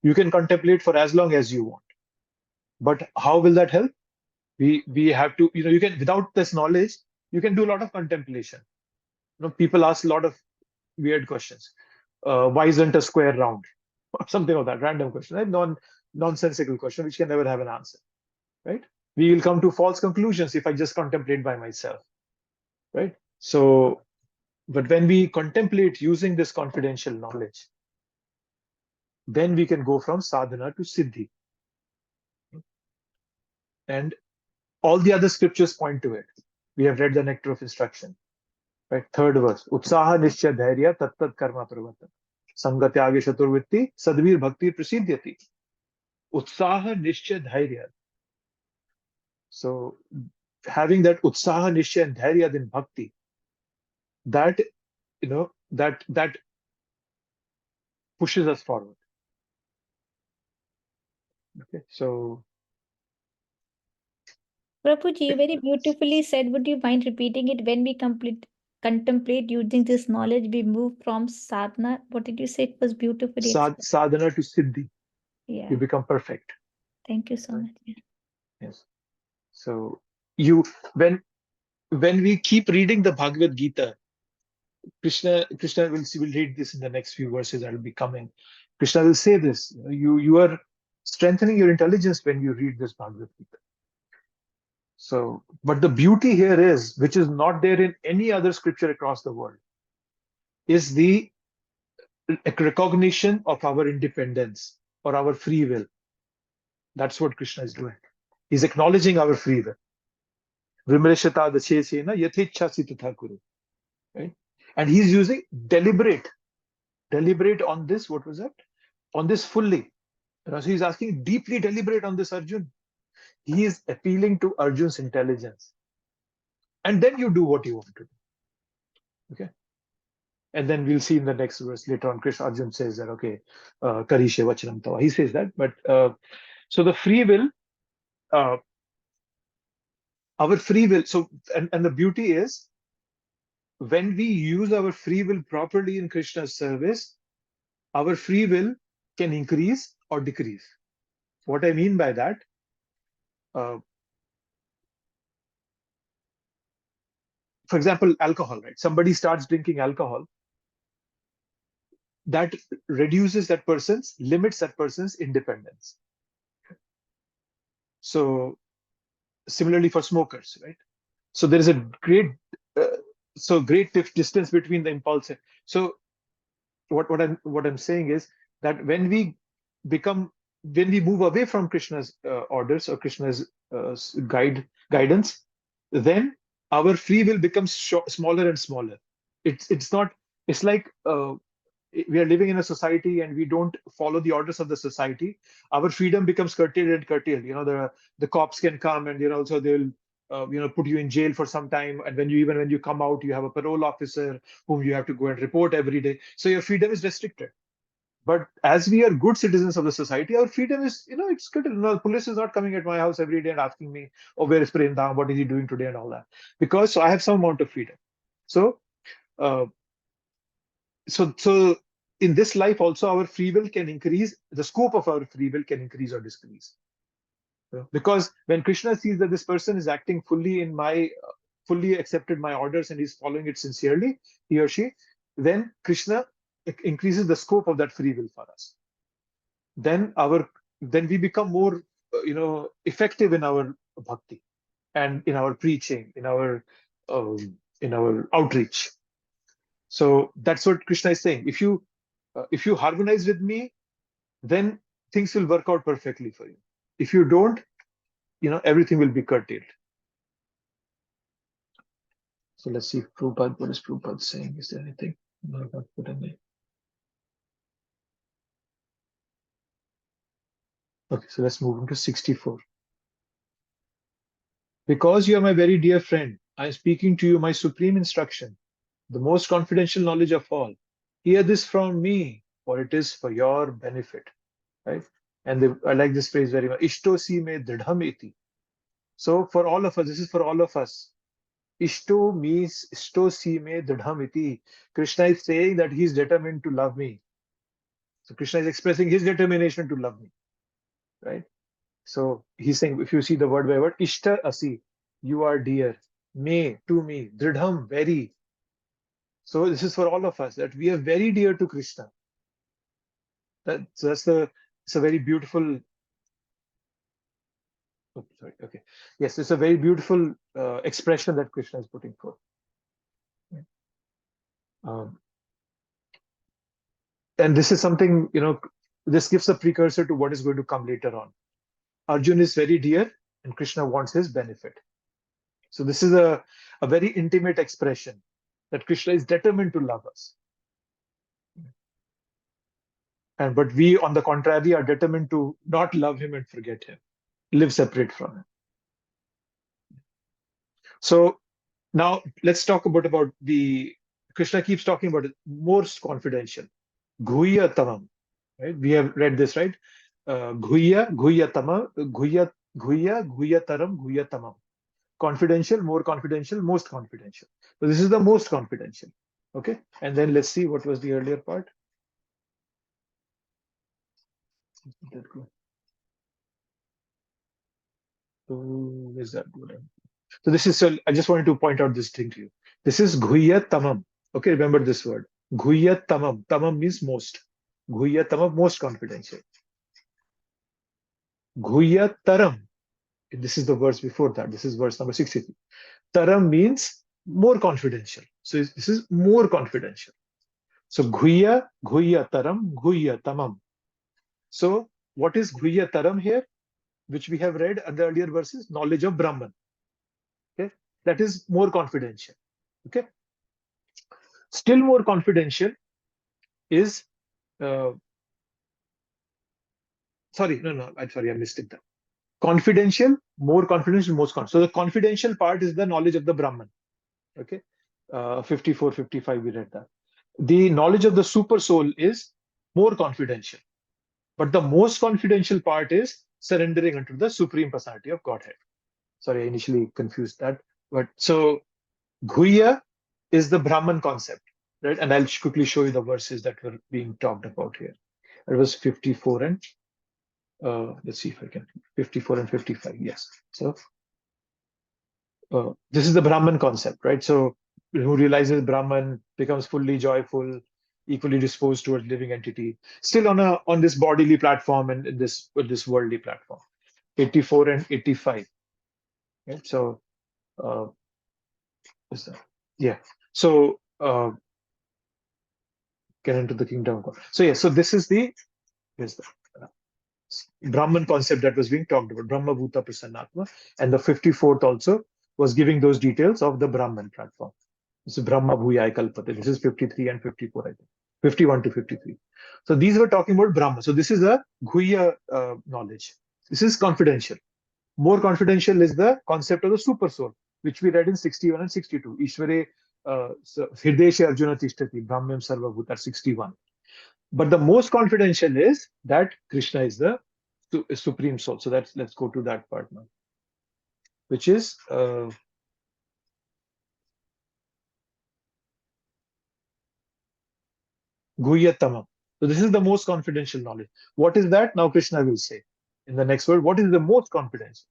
You can contemplate for as long as you want. But how will that help? We have to, you can, without this knowledge, you can do a lot of contemplation. People ask a lot of weird questions. Why isn't a square round? Or something like that, random question, right? Nonsensical question, which can never have an answer, right? We will come to false conclusions if I just contemplate by myself, right? So, but when we contemplate using this confidential knowledge, then we can go from sadhana to siddhi. And all the other scriptures point to it. We have read the Nectar of Instruction, right? Third verse. Utsaha nishcha dhairya tat karma pravartan. Sangatyage shaturvitti sadvir bhakti prasiddhyati. Utsaha nishcha dhairya. So having that utsaha nishcha and dhairya in bhakti, that that pushes us forward. Okay, so Prabhuji, you very beautifully said, would you mind repeating it? When we contemplate using this knowledge, we move from sadhana. What did you say? It was beautifully explained. sadhana to siddhi. Yeah. You become perfect. Thank you so much. Yeah. Yes. So when we keep reading the Bhagavad Gita, Krishna will read this in the next few verses that will be coming. Krishna will say this: you are strengthening your intelligence when you read this Bhagavad Gita. So, but the beauty here is, which is not there in any other scripture across the world, is the recognition of our independence or our free will. That's what Krishna is doing. He's acknowledging our free will. Vimreshata dachesena yathichhasi tatha kuru. Right? And he's using deliberate on this. What was that? On this fully. So he's asking deeply deliberate on this, Arjun. He is appealing to Arjun's intelligence. And then you do what you want to do. Okay. And then we'll see in the next verse later on, Krishna Arjun says that, okay, Karishe Vachanam Tava. He says that. But so the free will, our free will, so and the beauty is, when we use our free will properly in Krishna's service, our free will can increase or decrease. What I mean by that, for example, alcohol, right? Somebody starts drinking alcohol, that limits that person's independence. So similarly for smokers, right? So there is a great distance between the impulse. So what I'm saying is that when we move away from Krishna's orders or Krishna's guidance, then our free will becomes smaller and smaller. It's like we are living in a society and we don't follow the orders of the society. Our freedom becomes curtailed. The cops can come and also they'll put you in jail for some time, and when you come out, you have a parole officer whom you have to go and report every day. So your freedom is restricted. But as we are good citizens of the society, our freedom is, it's good. The police is not coming at my house every day and asking me, oh, where is Prem Dham? What is he doing today and all that? Because so I have some amount of freedom. So so in this life also, our free will can increase. The scope of our free will can increase or decrease. Because when Krishna sees that this person is acting fully accepted my orders and he's following it sincerely, he or she, then Krishna increases the scope of that free will for us. Then we become more effective in our bhakti and in our preaching, in our outreach. So that's what Krishna is saying. If you harmonize with me, then things will work out perfectly for you. If you don't, everything will be curtailed. So let's see, Prabhupada, what is Prabhupada saying? Is there anything? No, I've not put in there. Okay, so let's move on to 64. Because you are my very dear friend, I am speaking to you my supreme instruction, the most confidential knowledge of all. Hear this from me, for it is for your benefit. Right? And I like this phrase very much. Ishto si me dridham iti. So for all of us, this is for all of us. Ishto means ishto si me dridham iti. Krishna is saying that he is determined to love me. So Krishna is expressing his determination to love me. Right? So he's saying, if you see the word by word, Ishta asi, you are dear. Me, to me. Dridham, very. So this is for all of us, that we are very dear to Krishna. It's a very beautiful. Oh, sorry. Okay. Yes, it's a very beautiful expression that Krishna is putting forth. And this is something, this gives a precursor to what is going to come later on. Arjun is very dear, and Krishna wants his benefit. So this is a very intimate expression that Krishna is determined to love us. But we, on the contrary, are determined to not love him and forget him, live separate from him. So now let's talk about the Krishna keeps talking about it, most confidential. Guhya tamam. Right? We have read this, right? Guhya tamam, guhya taram, guhya tamam. Confidential, more confidential, most confidential. So this is the most confidential. Okay. And then let's see what was the earlier part. So is that good? So this is, so I just wanted to point out this thing to you. This is Guhya tamam. Okay, remember this word. Guhya tamam. Tamam means most. Guhya tamam, most confidential. Guhya taram. This is the verse before that. This is verse number 63. Taram means more confidential. So this is more confidential. So Guhya taram, Guhya tamam. So what is Guhya taram here? Which we have read in the earlier verses, knowledge of Brahman. Okay, that is more confidential. Okay, still more confidential is sorry, I'm sorry, I missed it. Confidential, more confidential, most confidential. So the confidential part is the knowledge of the Brahman. Okay, 54, 55, we read that. The knowledge of the super soul is more confidential, but the most confidential part is surrendering unto the Supreme Personality of Godhead. Sorry, I initially confused that. But so Guhya is the Brahman concept, right? And I'll quickly show you the verses that were being talked about here. It was 54 and let's see if I can 54 and 55. Yes. So this is the Brahman concept, right? So who realizes Brahman becomes fully joyful, equally disposed towards living entity, still on this bodily platform and in this worldly platform. 84 and 85. Okay? So what's that? Yeah. So get into the kingdom of God. So yeah, so this is the Brahman concept that was being talked about, Brahma Bhuta Prasannatma, and the 54th also was giving those details of the Brahman platform. This is Brahma Bhuyai Kalpate. This is 53 and 54, I think. 51 to 53. So these were talking about Brahma. So this is a Guhya knowledge. This is confidential. More confidential is the concept of the super soul, which we read in 61 and 62. Ishvare Hirdesha Arjuna Tishtati, Brahmyam Sarva Bhuta, 61. But the most confidential is that Krishna is the supreme soul. So let's go to that part now, which is Guhya tamam. So this is the most confidential knowledge. What is that? Now Krishna will say in the next word. What is the most confidential?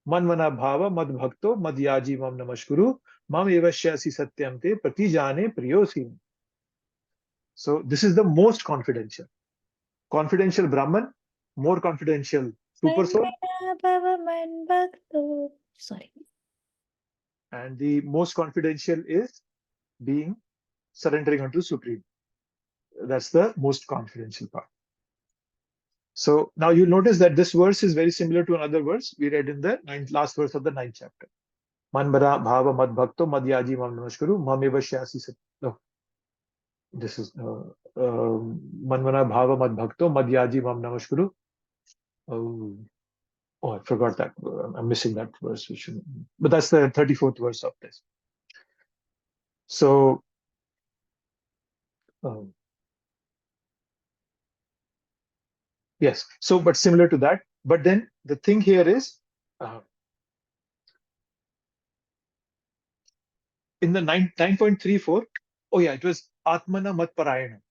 Manmana bhava mad bhakto mad yaji mam namashkuru mam evashyasi satyam te pratijane priyosi. So this is the most confidential. Confidential Brahman, more confidential super soul. Sorry. And the most confidential is being surrendering unto Supreme. That's the most confidential part. So now you'll notice that this verse is very similar to another verse we read in the last verse of the 9th chapter. Manmana bhava mad bhakto mad yaji mam namashkuru mameva shyasi sat. No, this is Manmana bhava mad bhakto mad yaji mam namashkuru. Oh, I forgot that. I'm missing that verse. But that's the 34th verse of this. So, yes. So, but similar to that. But then the thing here is, in the 9.34, oh yeah, it was Atmana Mat Parayana.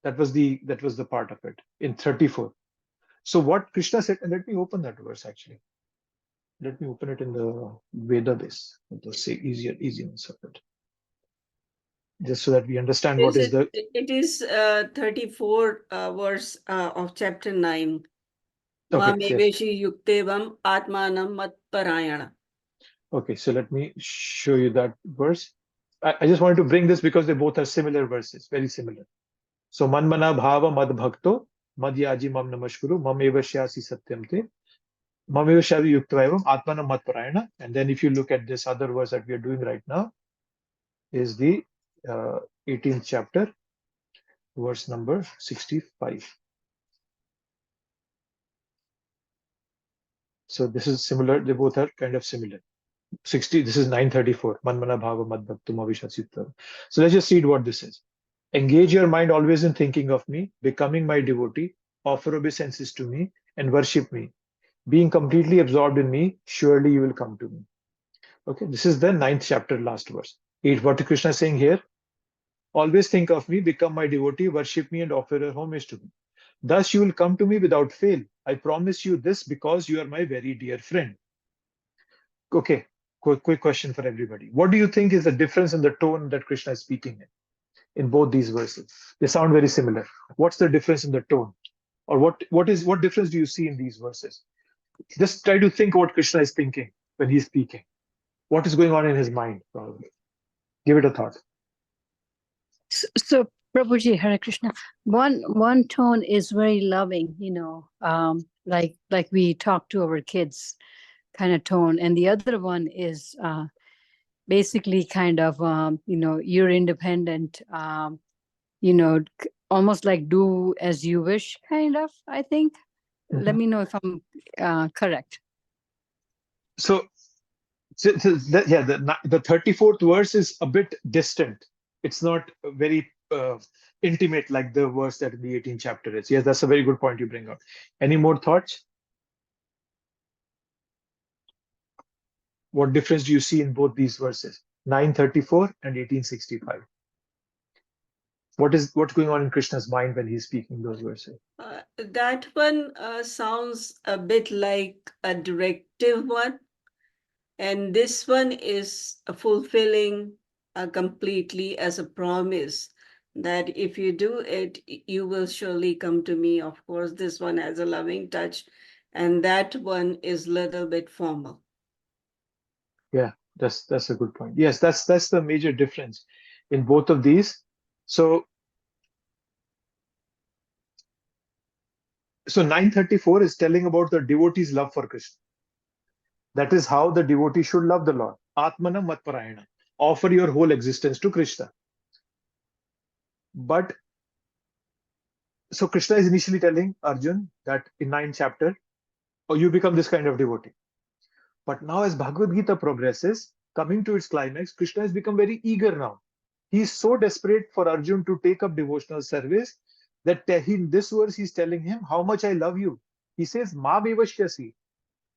That was the part of it in 34. So what Krishna said, and let me open that verse actually. Let me open it in the Veda base. It'll say easiness of it. Just so that we understand what is the. It is 34 verse of chapter 9. Okay, yes. Yuktevam Atmanam Mat Parayana. Okay, so let me show you that verse. I just wanted to bring this because they both are similar verses, very similar. So manmana bhava mad bhakto mad yaji mam namashkuru mam evashyasi satyam te mam evasyavi yuktvaevam atmana mat parayana. And then if you look at this other verse that we are doing right now, is the 18th chapter, verse number 65. So this is similar. They both are kind of similar. 60. This is 934. Manmana bhava mad bhaktum avishasi. So let's just read what this is. Engage your mind always in thinking of me, becoming my devotee, offer obeisances to me, and worship me. Being completely absorbed in me, surely you will come to me. Okay, this is the 9th chapter, last verse. What Krishna is saying here, always think of me, become my devotee, worship me, and offer a homage to me. Thus you will come to me without fail. I promise you this because you are my very dear friend. Okay, quick question for everybody. What do you think is the difference in the tone that Krishna is speaking in both these verses? They sound very similar. What's the difference in the tone? Or what difference do you see in these verses? Just try to think what Krishna is thinking when he's speaking. What is going on in his mind, probably. Give it a thought. So Prabhuji, Hare Krishna. One tone is very loving, like we talk to our kids kind of tone. And the other one is basically kind of, you're independent, almost like do as you wish, kind of, I think. Let me know if I'm correct. So the 34th verse is a bit distant. It's not very intimate like the verse that in the 18th chapter is. Yes, that's a very good point you bring up. Any more thoughts? What difference do you see in both these verses, 934 and 1865? What's going on in Krishna's mind when he's speaking those verses? That one sounds a bit like a directive one. And this one is fulfilling completely as a promise that if you do it, you will surely come to me. Of course, this one has a loving touch, and that one is a little bit formal. Yeah, that's a good point. Yes, that's the major difference in both of these. So 934 is telling about the devotee's love for Krishna. That is how the devotee should love the Lord. Atmana mat parayana. Offer your whole existence to Krishna. But so Krishna is initially telling Arjun that in 9th chapter, you become this kind of devotee. But now as Bhagavad Gita progresses, coming to its climax, Krishna has become very eager now. He is so desperate for Arjun to take up devotional service that in this verse he's telling him how much I love you. He says, Ma Evashyasi.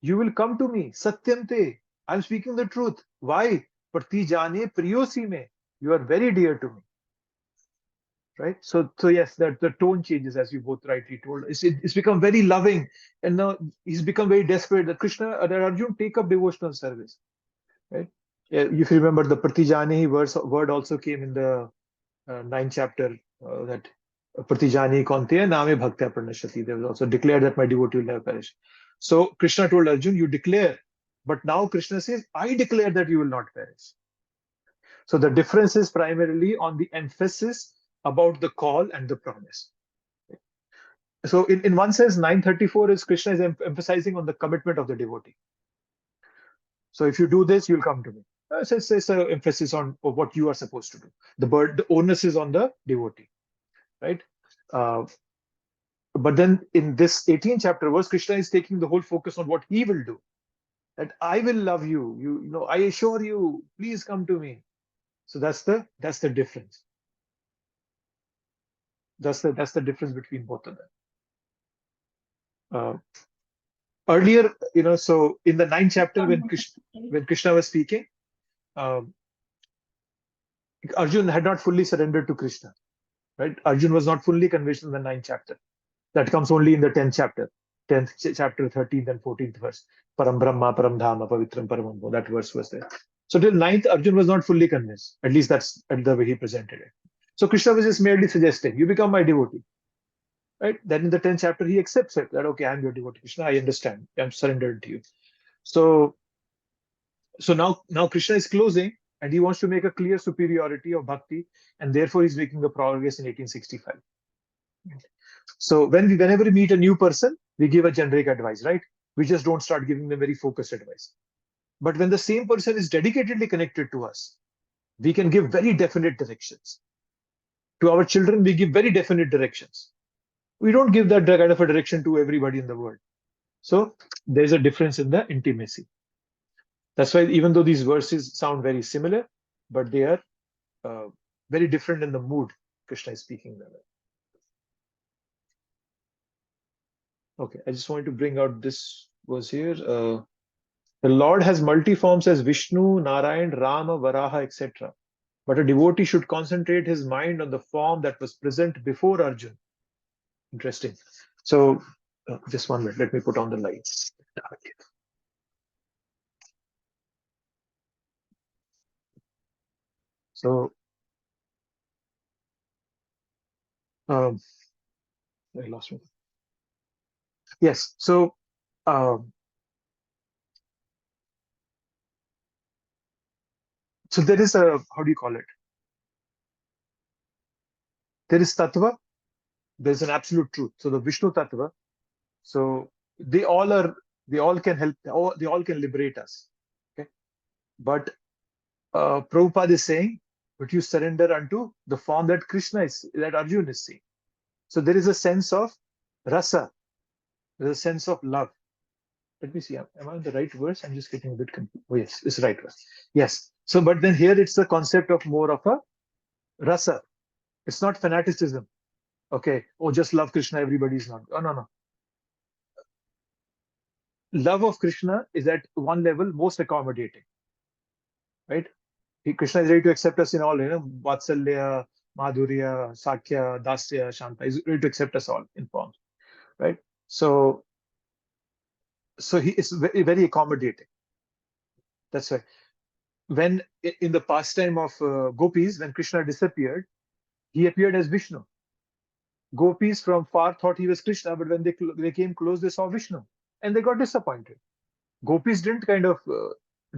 You will come to me, Satyam te. I'm speaking the truth. Why? Prati jane priyosi me. You are very dear to me. Right? So yes, that the tone changes, as you both rightly told. It's become very loving, and now he's become very desperate that that Arjun take up devotional service. Right? If you remember, the Pratijani word also came in the 9th chapter, that Pratijani konte name bhaktya pranashati. They was also declared that my devotee will never perish. So Krishna told Arjun, you declare, but now Krishna says, I declare that you will not perish. So the difference is primarily on the emphasis about the call and the promise. So in one sense, 934 is Krishna is emphasizing on the commitment of the devotee. So if you do this, you'll come to me. It's an emphasis on what you are supposed to do. The onus is on the devotee, right? But then in this 18th chapter verse, Krishna is taking the whole focus on what he will do. That I will love you. You know, I assure you, please come to me. So that's the difference. That's the difference between both of them. Earlier, you know, so in the 9th chapter, when Krishna was speaking, Arjun had not fully surrendered to Krishna, right? Arjun was not fully convinced in the 9th chapter. That comes only in the 10th chapter, 10th chapter, 13th and 14th verse. Param Brahma, Param Dhama, Pavitram Paramambo. That verse was there. So till 9th, Arjun was not fully convinced. At least that's the way he presented it. So Krishna was just merely suggesting, you become my devotee. Right? Then in the 10th chapter, he accepts it. That, okay, I'm your devotee, Krishna. I understand. I'm surrendered to you. So now Krishna is closing, and he wants to make a clear superiority of bhakti, and therefore he's making the progress in 1865. So whenever we meet a new person, we give a generic advice, right? We just don't start giving them very focused advice. But when the same person is dedicatedly connected to us, we can give very definite directions. To our children, we give very definite directions. We don't give that kind of a direction to everybody in the world. So there's a difference in the intimacy. That's why even though these verses sound very similar, but they are very different in the mood Krishna is speaking there. Okay, I just wanted to bring out this verse here. The Lord has multi-forms as Vishnu, Narayan, Rama, Varaha, etc. But a devotee should concentrate his mind on the form that was present before Arjun. Interesting. So, just 1 minute. Let me put on the lights. So, I lost one. Yes. So, so there is a, how do you call it? There is tattva. There's an absolute truth. So the Vishnu tattva. So they all can help. They all can liberate us. Okay. But Prabhupada is saying, but you surrender unto the form that Arjuna is seeing. So there is a sense of rasa. There's a sense of love. Let me see. Am I on the right verse? I'm just getting a bit confused. Oh, yes, it's the right verse. Yes. So, but then here it's the concept of more of a rasa. It's not fanaticism. Okay. Oh, just love Krishna. Everybody's not. Oh, no. Love of Krishna is at one level most accommodating. Right? Krishna is ready to accept us in all, Vatsalya, Madhurya, Sakya, Dasya, Shanta. He's ready to accept us all in forms. Right? So he is very, very accommodating. That's why when in the pastime of gopis, when Krishna disappeared, he appeared as Vishnu. Gopis from far thought he was Krishna, but when they came close, they saw Vishnu, and they got disappointed. Gopis didn't kind of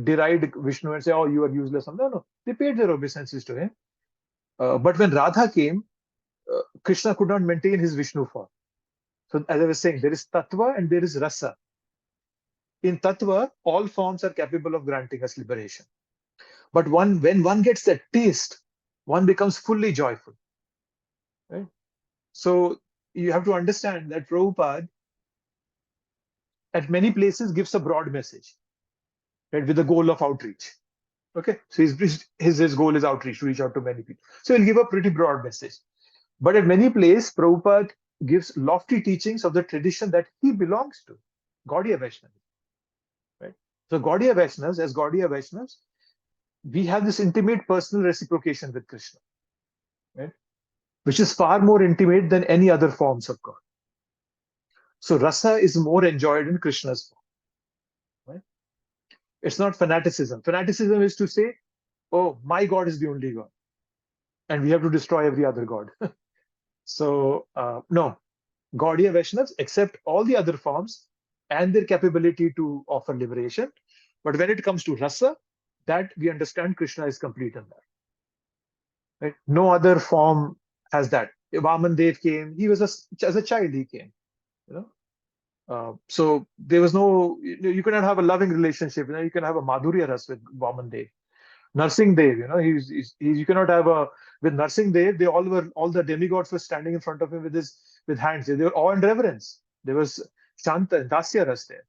deride Vishnu and say, "Oh, you are useless." No. They paid their obeisances to him. But when Radha came, Krishna could not maintain his Vishnu form. So as I was saying, there is tattva and there is rasa. In tattva, all forms are capable of granting us liberation. But when one gets that taste, one becomes fully joyful. Right? So you have to understand that Prabhupada at many places gives a broad message, right, with the goal of outreach. Okay, so his goal is outreach, to reach out to many people. So he'll give a pretty broad message. But at many places, Prabhupada gives lofty teachings of the tradition that he belongs to, Gaudiya Vaishnavas. Right? So Gaudiya Vaishnavas, as Gaudiya Vaishnavas, we have this intimate personal reciprocation with Krishna, right? Which is far more intimate than any other forms of God. So rasa is more enjoyed in Krishna's form. Right? It's not fanaticism. Fanaticism is to say, oh, my God is the only God, and we have to destroy every other God. So no, Gaudiya Vaishnavas accept all the other forms and their capability to offer liberation. But when it comes to rasa, that we understand Krishna is complete in that. Right? No other form has that. Vaman Dev came, he was as a child he came. So there was no, you cannot have a loving relationship. You can have a Madhurya Ras with Vaman Dev. Narsingh Dev, you cannot have with Narsingh Dev, all the demigods were standing in front of him with with hands. They were awe and reverence. There was Shanta and Dasya Ras there.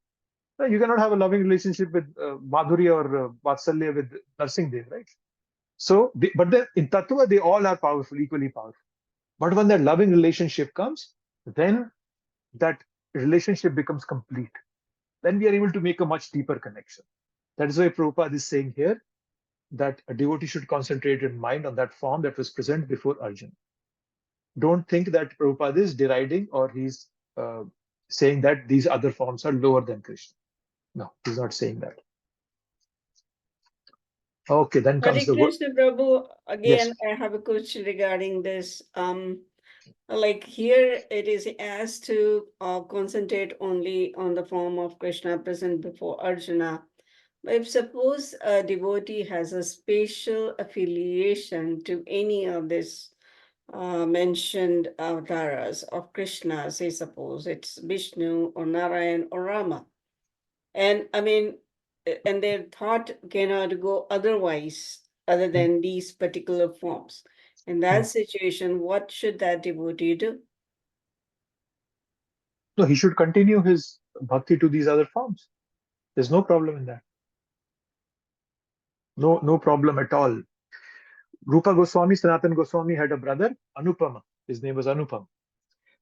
No, you cannot have a loving relationship with Madhuri or Vatsalya with Narsinghdev, right? So, but then in Tattva, they all are powerful, equally powerful. But when that loving relationship comes, then that relationship becomes complete. Then we are able to make a much deeper connection. That is why Prabhupada is saying here that a devotee should concentrate in mind on that form that was present before Arjuna. Don't think that Prabhupada is deriding or he's saying that these other forms are lower than Krishna. No, he's not saying that. Okay, then Hare comes the word. Krishna Prabhu, again, Yes. I have a question regarding this. Like here, it is asked to concentrate only on the form of Krishna present before Arjuna. But if suppose a devotee has a special affiliation to any of this mentioned avatars of Krishna, say suppose it's Vishnu or Narayan or Rama, and I mean, and their thought cannot go otherwise other than these particular forms. In that situation, what should that devotee do? No, he should continue his bhakti to these other forms. There's no problem in that. No problem at all. Rupa Goswami, Sanatana Goswami had a brother, Anupama. His name was Anupam.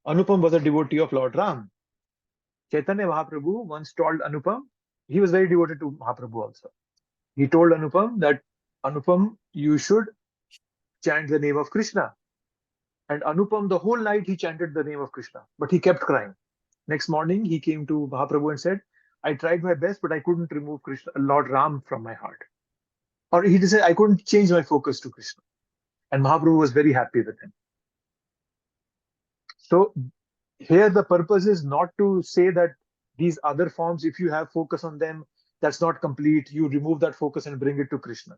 Anupam was a devotee of Lord Ram. Chaitanya Mahaprabhu once told Anupam, he was very devoted to Mahaprabhu also. He told Anupam that, Anupam, you should chant the name of Krishna. And Anupam, the whole night, he chanted the name of Krishna, but he kept crying. Next morning, he came to Mahaprabhu and said, I tried my best, but I couldn't remove Krishna, Lord Ram from my heart. Or he said, I couldn't change my focus to Krishna. And Mahaprabhu was very happy with him. So here the purpose is not to say that these other forms, if you have focus on them, that's not complete. You remove that focus and bring it to Krishna.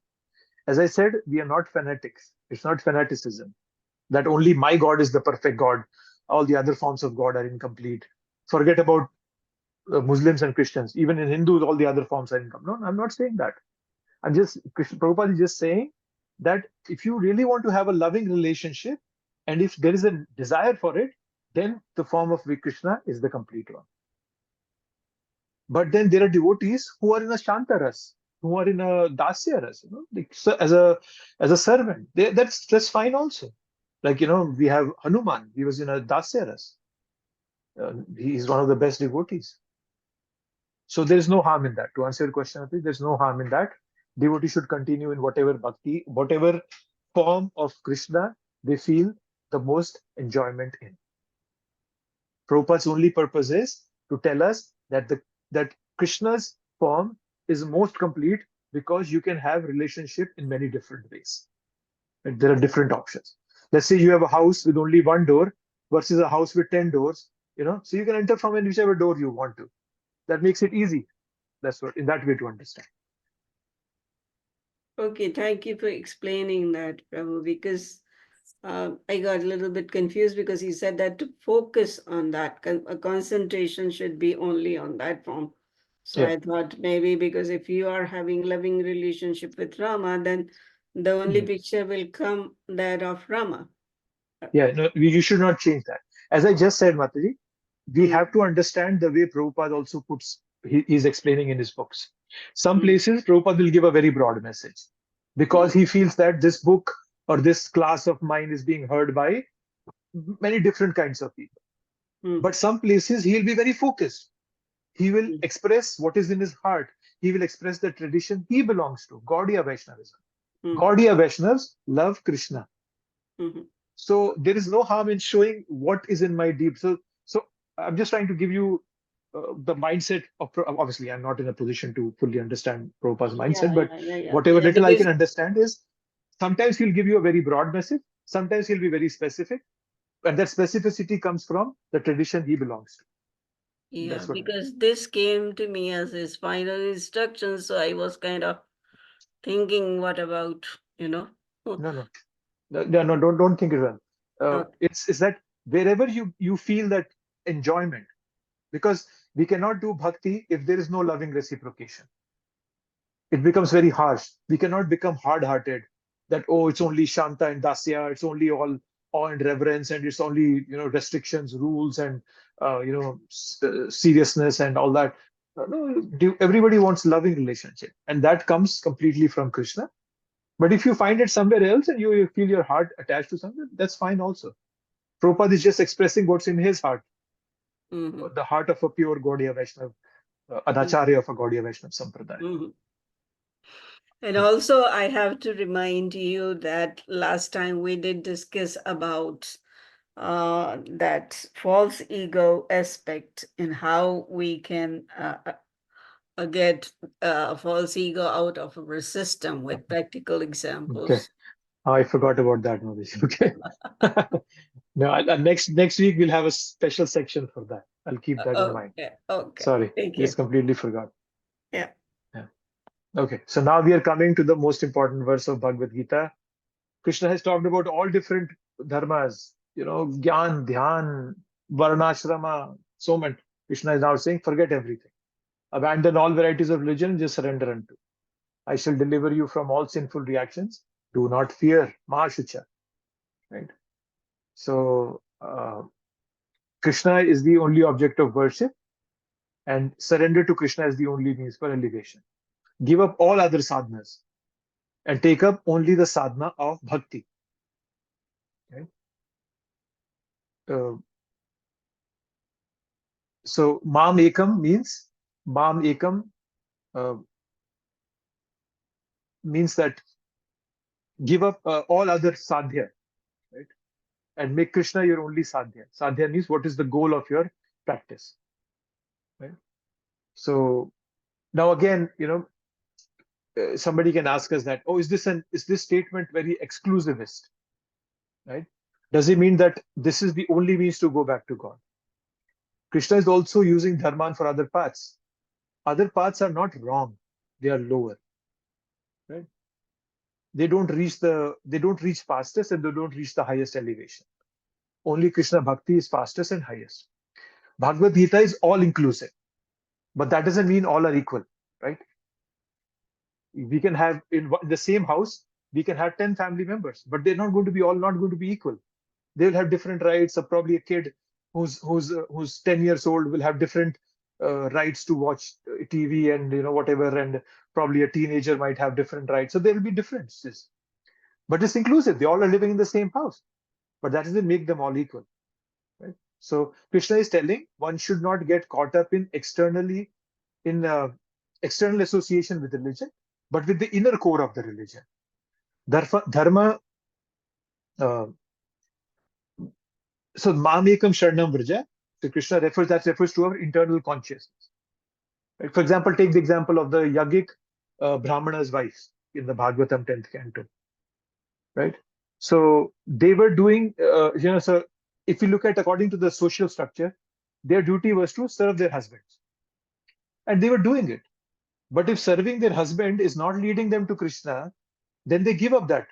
As I said, we are not fanatics. It's not fanaticism that only my God is the perfect God. All the other forms of God are incomplete. Forget about Muslims and Christians. Even in Hindus, all the other forms are incomplete. No, I'm not saying that. Prabhupada is just saying that if you really want to have a loving relationship, and if there is a desire for it, then the form of Krishna is the complete one. But then there are devotees who are in a Shantaras, who are in a Dasyaras, as a servant. That's fine also. Like, we have Hanuman. He was in a Dasyaras. He is one of the best devotees. So there is no harm in that. To answer your question, there's no harm in that. Devotee should continue in whatever bhakti, whatever form of Krishna they feel the most enjoyment in. Prabhupada's only purpose is to tell us that that Krishna's form is most complete because you can have relationship in many different ways. And there are different options. Let's say you have a house with only one door versus a house with 10 doors, so you can enter from whichever door you want to. That makes it easy. That's what, in that way to understand. Okay, thank you for explaining that, Prabhu, because I got a little bit confused because he said that to focus on that, a concentration should be only on that form. So Yeah. I thought maybe because if you are having loving relationship with Rama, then the only picture will come that of Rama. Yeah, no, you should not change that. As I just said, Mataji, we have to understand the way Prabhupada also puts, he's explaining in his books. Some places, Prabhupada will give a very broad message because he feels that this book or this class of mine is being heard by many different kinds of people. But some places, he'll be very focused. He will express what is in his heart. He will express the tradition he belongs to, Gaudiya Vaishnavism. Gaudiya Vaishnavas love Krishna. So there is no harm in showing what is in my deep. So I'm just trying to give you the mindset of, obviously I'm not in a position to fully understand Prabhupada's mindset, but whatever little I can understand is sometimes he'll give you a very broad message, sometimes he'll be very specific, and that specificity comes from the tradition he belongs to. Yeah, because this came to me as his final instructions, so I was kind of thinking, what about, No, don't think it well. It's that wherever you feel that enjoyment, because we cannot do bhakti if there is no loving reciprocation. It becomes very harsh. We cannot become hard-hearted that, oh, it's only Shanta and Dasya, it's only all awe and reverence, and it's only restrictions, rules, and seriousness and all that. No, everybody wants loving relationship, and that comes completely from Krishna. But if you find it somewhere else and you feel your heart attached to something, that's fine also. Prabhupada is just expressing what's in his heart, the heart of a pure Gaudiya Vaishnava, an Acharya of a Gaudiya Vaishnava Sampradaya. And also, I have to remind you that last time we did discuss about that false ego aspect and how we can get false ego out of our system with practical examples. Okay. I forgot about that, Modish. Okay. No, next week we'll have a special section for that. I'll keep that in mind. Okay. Sorry, Thank you. just completely forgot. Yeah. Okay, so now we are coming to the most important verse of Bhagavad Gita. Krishna has talked about all different dharmas, Gyan, Dhyan, Varnashrama, so much. Krishna is now saying, forget everything. Abandon all varieties of religion, just surrender unto. I shall deliver you from all sinful reactions. Do not fear, Mahashucha. Right? So, Krishna is the only object of worship, and surrender to Krishna is the only means for elevation. Give up all other sadhanas and take up only the sadhana of bhakti. Okay? So Mam Ekam means means that give up all other sadhya, right? And make Krishna your only sadhya. Sadhya means what is the goal of your practice, right? So now again, somebody can ask us that, is this statement very exclusivist, right? Does it mean that this is the only means to go back to God? Krishna is also using dharman for other paths. Other paths are not wrong; they are lower, right? They don't reach fastest, and they don't reach the highest elevation. Only Krishna Bhakti is fastest and highest. Bhagavad Gita is all inclusive, but that doesn't mean all are equal, right? We can have in the same house, we can have 10 family members, but they're not going to be equal. They will have different rights. So probably a kid who's 10 years old will have different rights to watch TV and whatever, and probably a teenager might have different rights. So there will be differences, but it's inclusive. They all are living in the same house, but that doesn't make them all equal, right? So Krishna is telling one should not get caught up in external association with religion, but with the inner core of the religion. Dharma. So Mamekam Sharanam Vraja, so Krishna refers to our internal consciousness. Right? For example, take the example of the Yogic Brahmana's wives in the Bhagavatam 10th canto. Right? So they were doing, so if you look at according to the social structure, their duty was to serve their husbands. And they were doing it. But if serving their husband is not leading them to Krishna, then they give up that.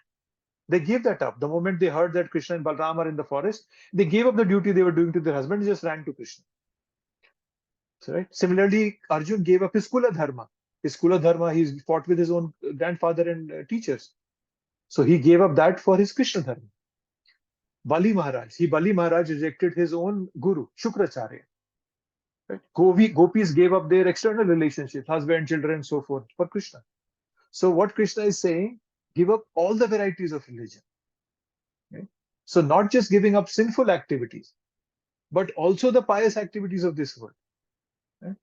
They gave that up. The moment they heard that Krishna and Balram are in the forest, they gave up the duty they were doing to their husband and just ran to Krishna. So, right? Similarly, Arjun gave up his Kula Dharma. His Kula Dharma, he fought with his own grandfather and teachers. So he gave up that for his Krishna Dharma. Bali Maharaj rejected his own guru, Shukracharya. Right? Gopis gave up their external relationships, husband, children, and so forth, for Krishna. So what Krishna is saying, give up all the varieties of religion. Okay? So not just giving up sinful activities, but also the pious activities of this world. Okay?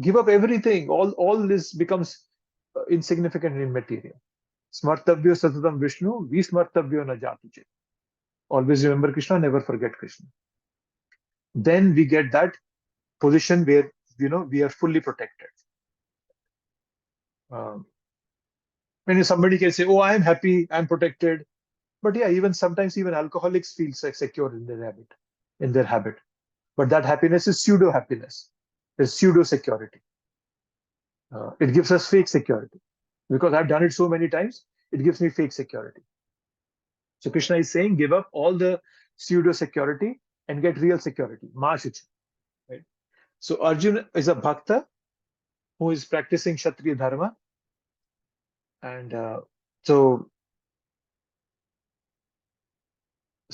Give up everything. All this becomes insignificant and immaterial. Smartavyo satatam Vishnu, vismartavyo na jatuje. Always remember Krishna, never forget Krishna. Then we get that position where we are fully protected. When somebody can say, I am happy, I am protected. But yeah, sometimes even alcoholics feel secure in their habit. But that happiness is pseudo happiness. It's pseudo security. It gives us fake security. Because I've done it so many times, it gives me fake security. So Krishna is saying, give up all the pseudo security and get real security. Mahashucha. Right? So Arjuna is a bhakta who is practicing Kshatriya Dharma. And so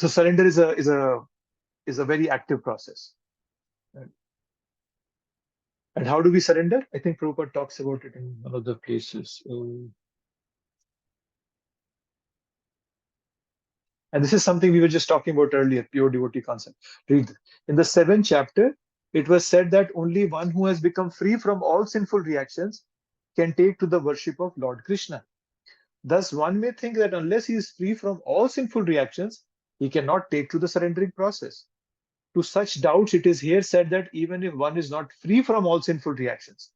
So surrender is a very active process. Right? And how do we surrender? I think Prabhupada talks about it in one of the places. And this is something we were just talking about earlier, pure devotee concept. Read in the 7th chapter, it was said that only one who has become free from all sinful reactions can take to the worship of Lord Krishna. Thus, one may think that unless he is free from all sinful reactions, he cannot take to the surrendering process. To such doubts, it is here said that even if one is not free from all sinful reactions,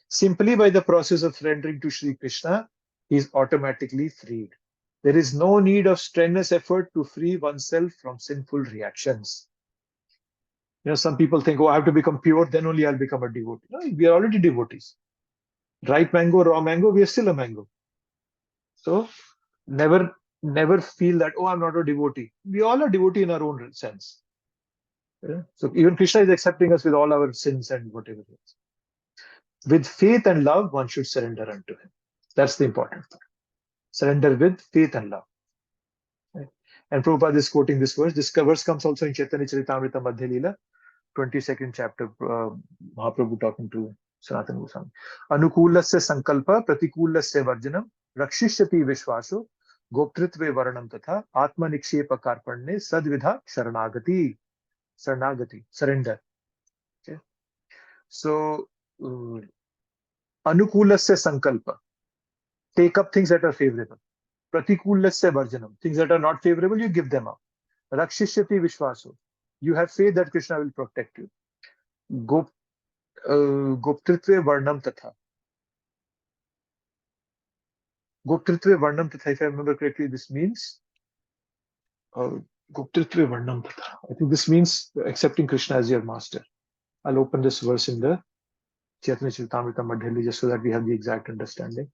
simply by the process of surrendering to Sri Krishna, he is automatically freed. There is no need of strenuous effort to free oneself from sinful reactions. Some people think, oh, I have to become pure, then only I'll become a devotee. No, we are already devotees. Ripe mango, raw mango, we are still a mango. So never feel that, oh, I'm not a devotee. We all are devotee in our own sense. So even Krishna is accepting us with all our sins and whatever it is. With faith and love, one should surrender unto him. That's the important part. Surrender with faith and love. Right? And Prabhupada is quoting this verse. This verse comes also in Chaitanya Charitamrita Madhya Leela, 22nd chapter, Mahaprabhu talking to Sanatana Goswami. Anukulasya sankalpa pratikulasya varjanam rakshishyati vishvaso goptritve varanam tatha atma nikshepa karpanne sadvidha sharanagati. Saranagati, surrender. Okay. So, anukulasya sankalpa, take up things that are favorable. Pratikulasya varjanam, things that are not favorable, you give them up. Rakshishyati vishvaso, you have faith that Krishna will protect you. Goptritve varnam tatha. Goptritve varnam tatha, if I remember correctly, this means Goptritve varnam tatha. I think this means accepting Krishna as your master. I'll open this verse in the Chaitanya Charitamrita Madhya Leela just so that we have the exact understanding.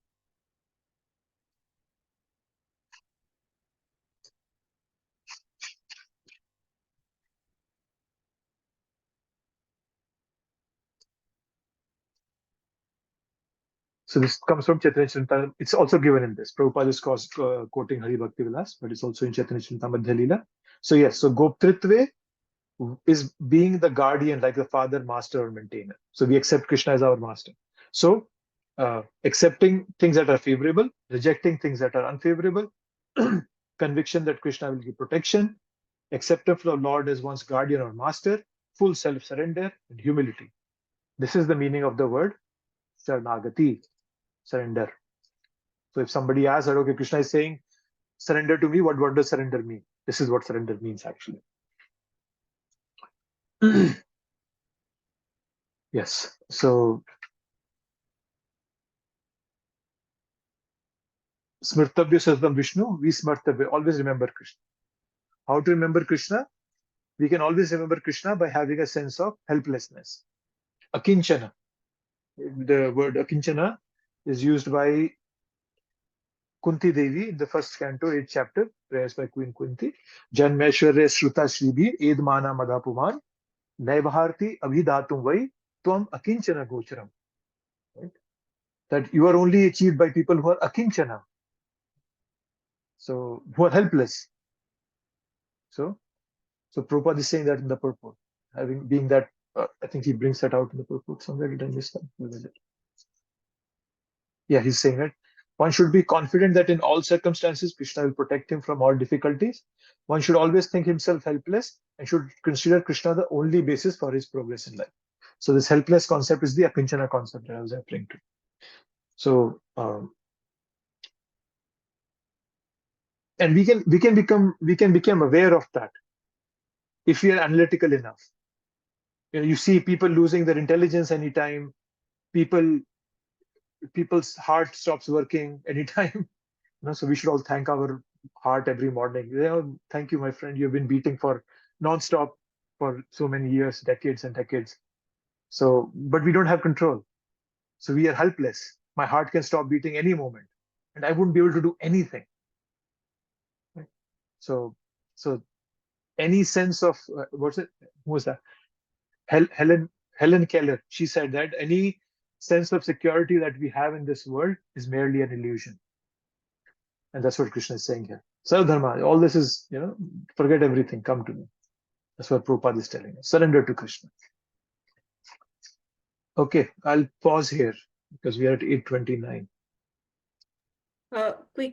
So this comes from Chaitanya Charitamrita. It's also given in this. Prabhupada is quoting Hari Bhakti Vilas, but it's also in Chaitanya Charitamrita Madhya Leela. So yes, so Goptritve is being the guardian, like the father, master, or maintainer. So we accept Krishna as our master. So accepting things that are favorable, rejecting things that are unfavorable, conviction that Krishna will give protection, acceptance of the Lord as one's guardian or master, full self-surrender, and humility. This is the meaning of the word Sharanagati, surrender. So if somebody asks, okay, Krishna is saying, surrender to me, what does surrender mean? This is what surrender means actually. Yes, so Smartavya Sarvam Vishnu, we Smartavya, always remember Krishna. How to remember Krishna? We can always remember Krishna by having a sense of helplessness. Akinchana. The word Akinchana is used by Kunti Devi in the first canto, 8th chapter, prayers by Queen Kunti. Janmeshwarya Shruta Shribi, Edmana Madhapuman, Naibharti Abhīṣṭa-dohaṁ vai, Tvam Akinchana Gocharam. Right? That you are only achieved by people who are Akinchana. So, who are helpless. So Prabhupada is saying that in the purport. Being that, I think he brings that out in the purport somewhere. Did I miss that? Where is it? Yeah, he's saying that one should be confident that in all circumstances, Krishna will protect him from all difficulties. One should always think himself helpless and should consider Krishna the only basis for his progress in life. So this helpless concept is the Akinchana concept that I was referring to. So, and we can become aware of that if we are analytical enough. You see people losing their intelligence anytime. People's heart stops working anytime. So we should all thank our heart every morning. Thank you, my friend. You've been beating for non-stop for so many years, decades and decades. So, but we don't have control. So we are helpless. My heart can stop beating any moment, and I wouldn't be able to do anything. Right? So any sense of what's it? Who was that? Helen Keller. She said that any sense of security that we have in this world is merely an illusion. And that's what Krishna is saying here. Sarvadharma, all this is, forget everything, come to me. That's what Prabhupada is telling us. Surrender to Krishna. Okay, I'll pause here because we are at 8:29. Quick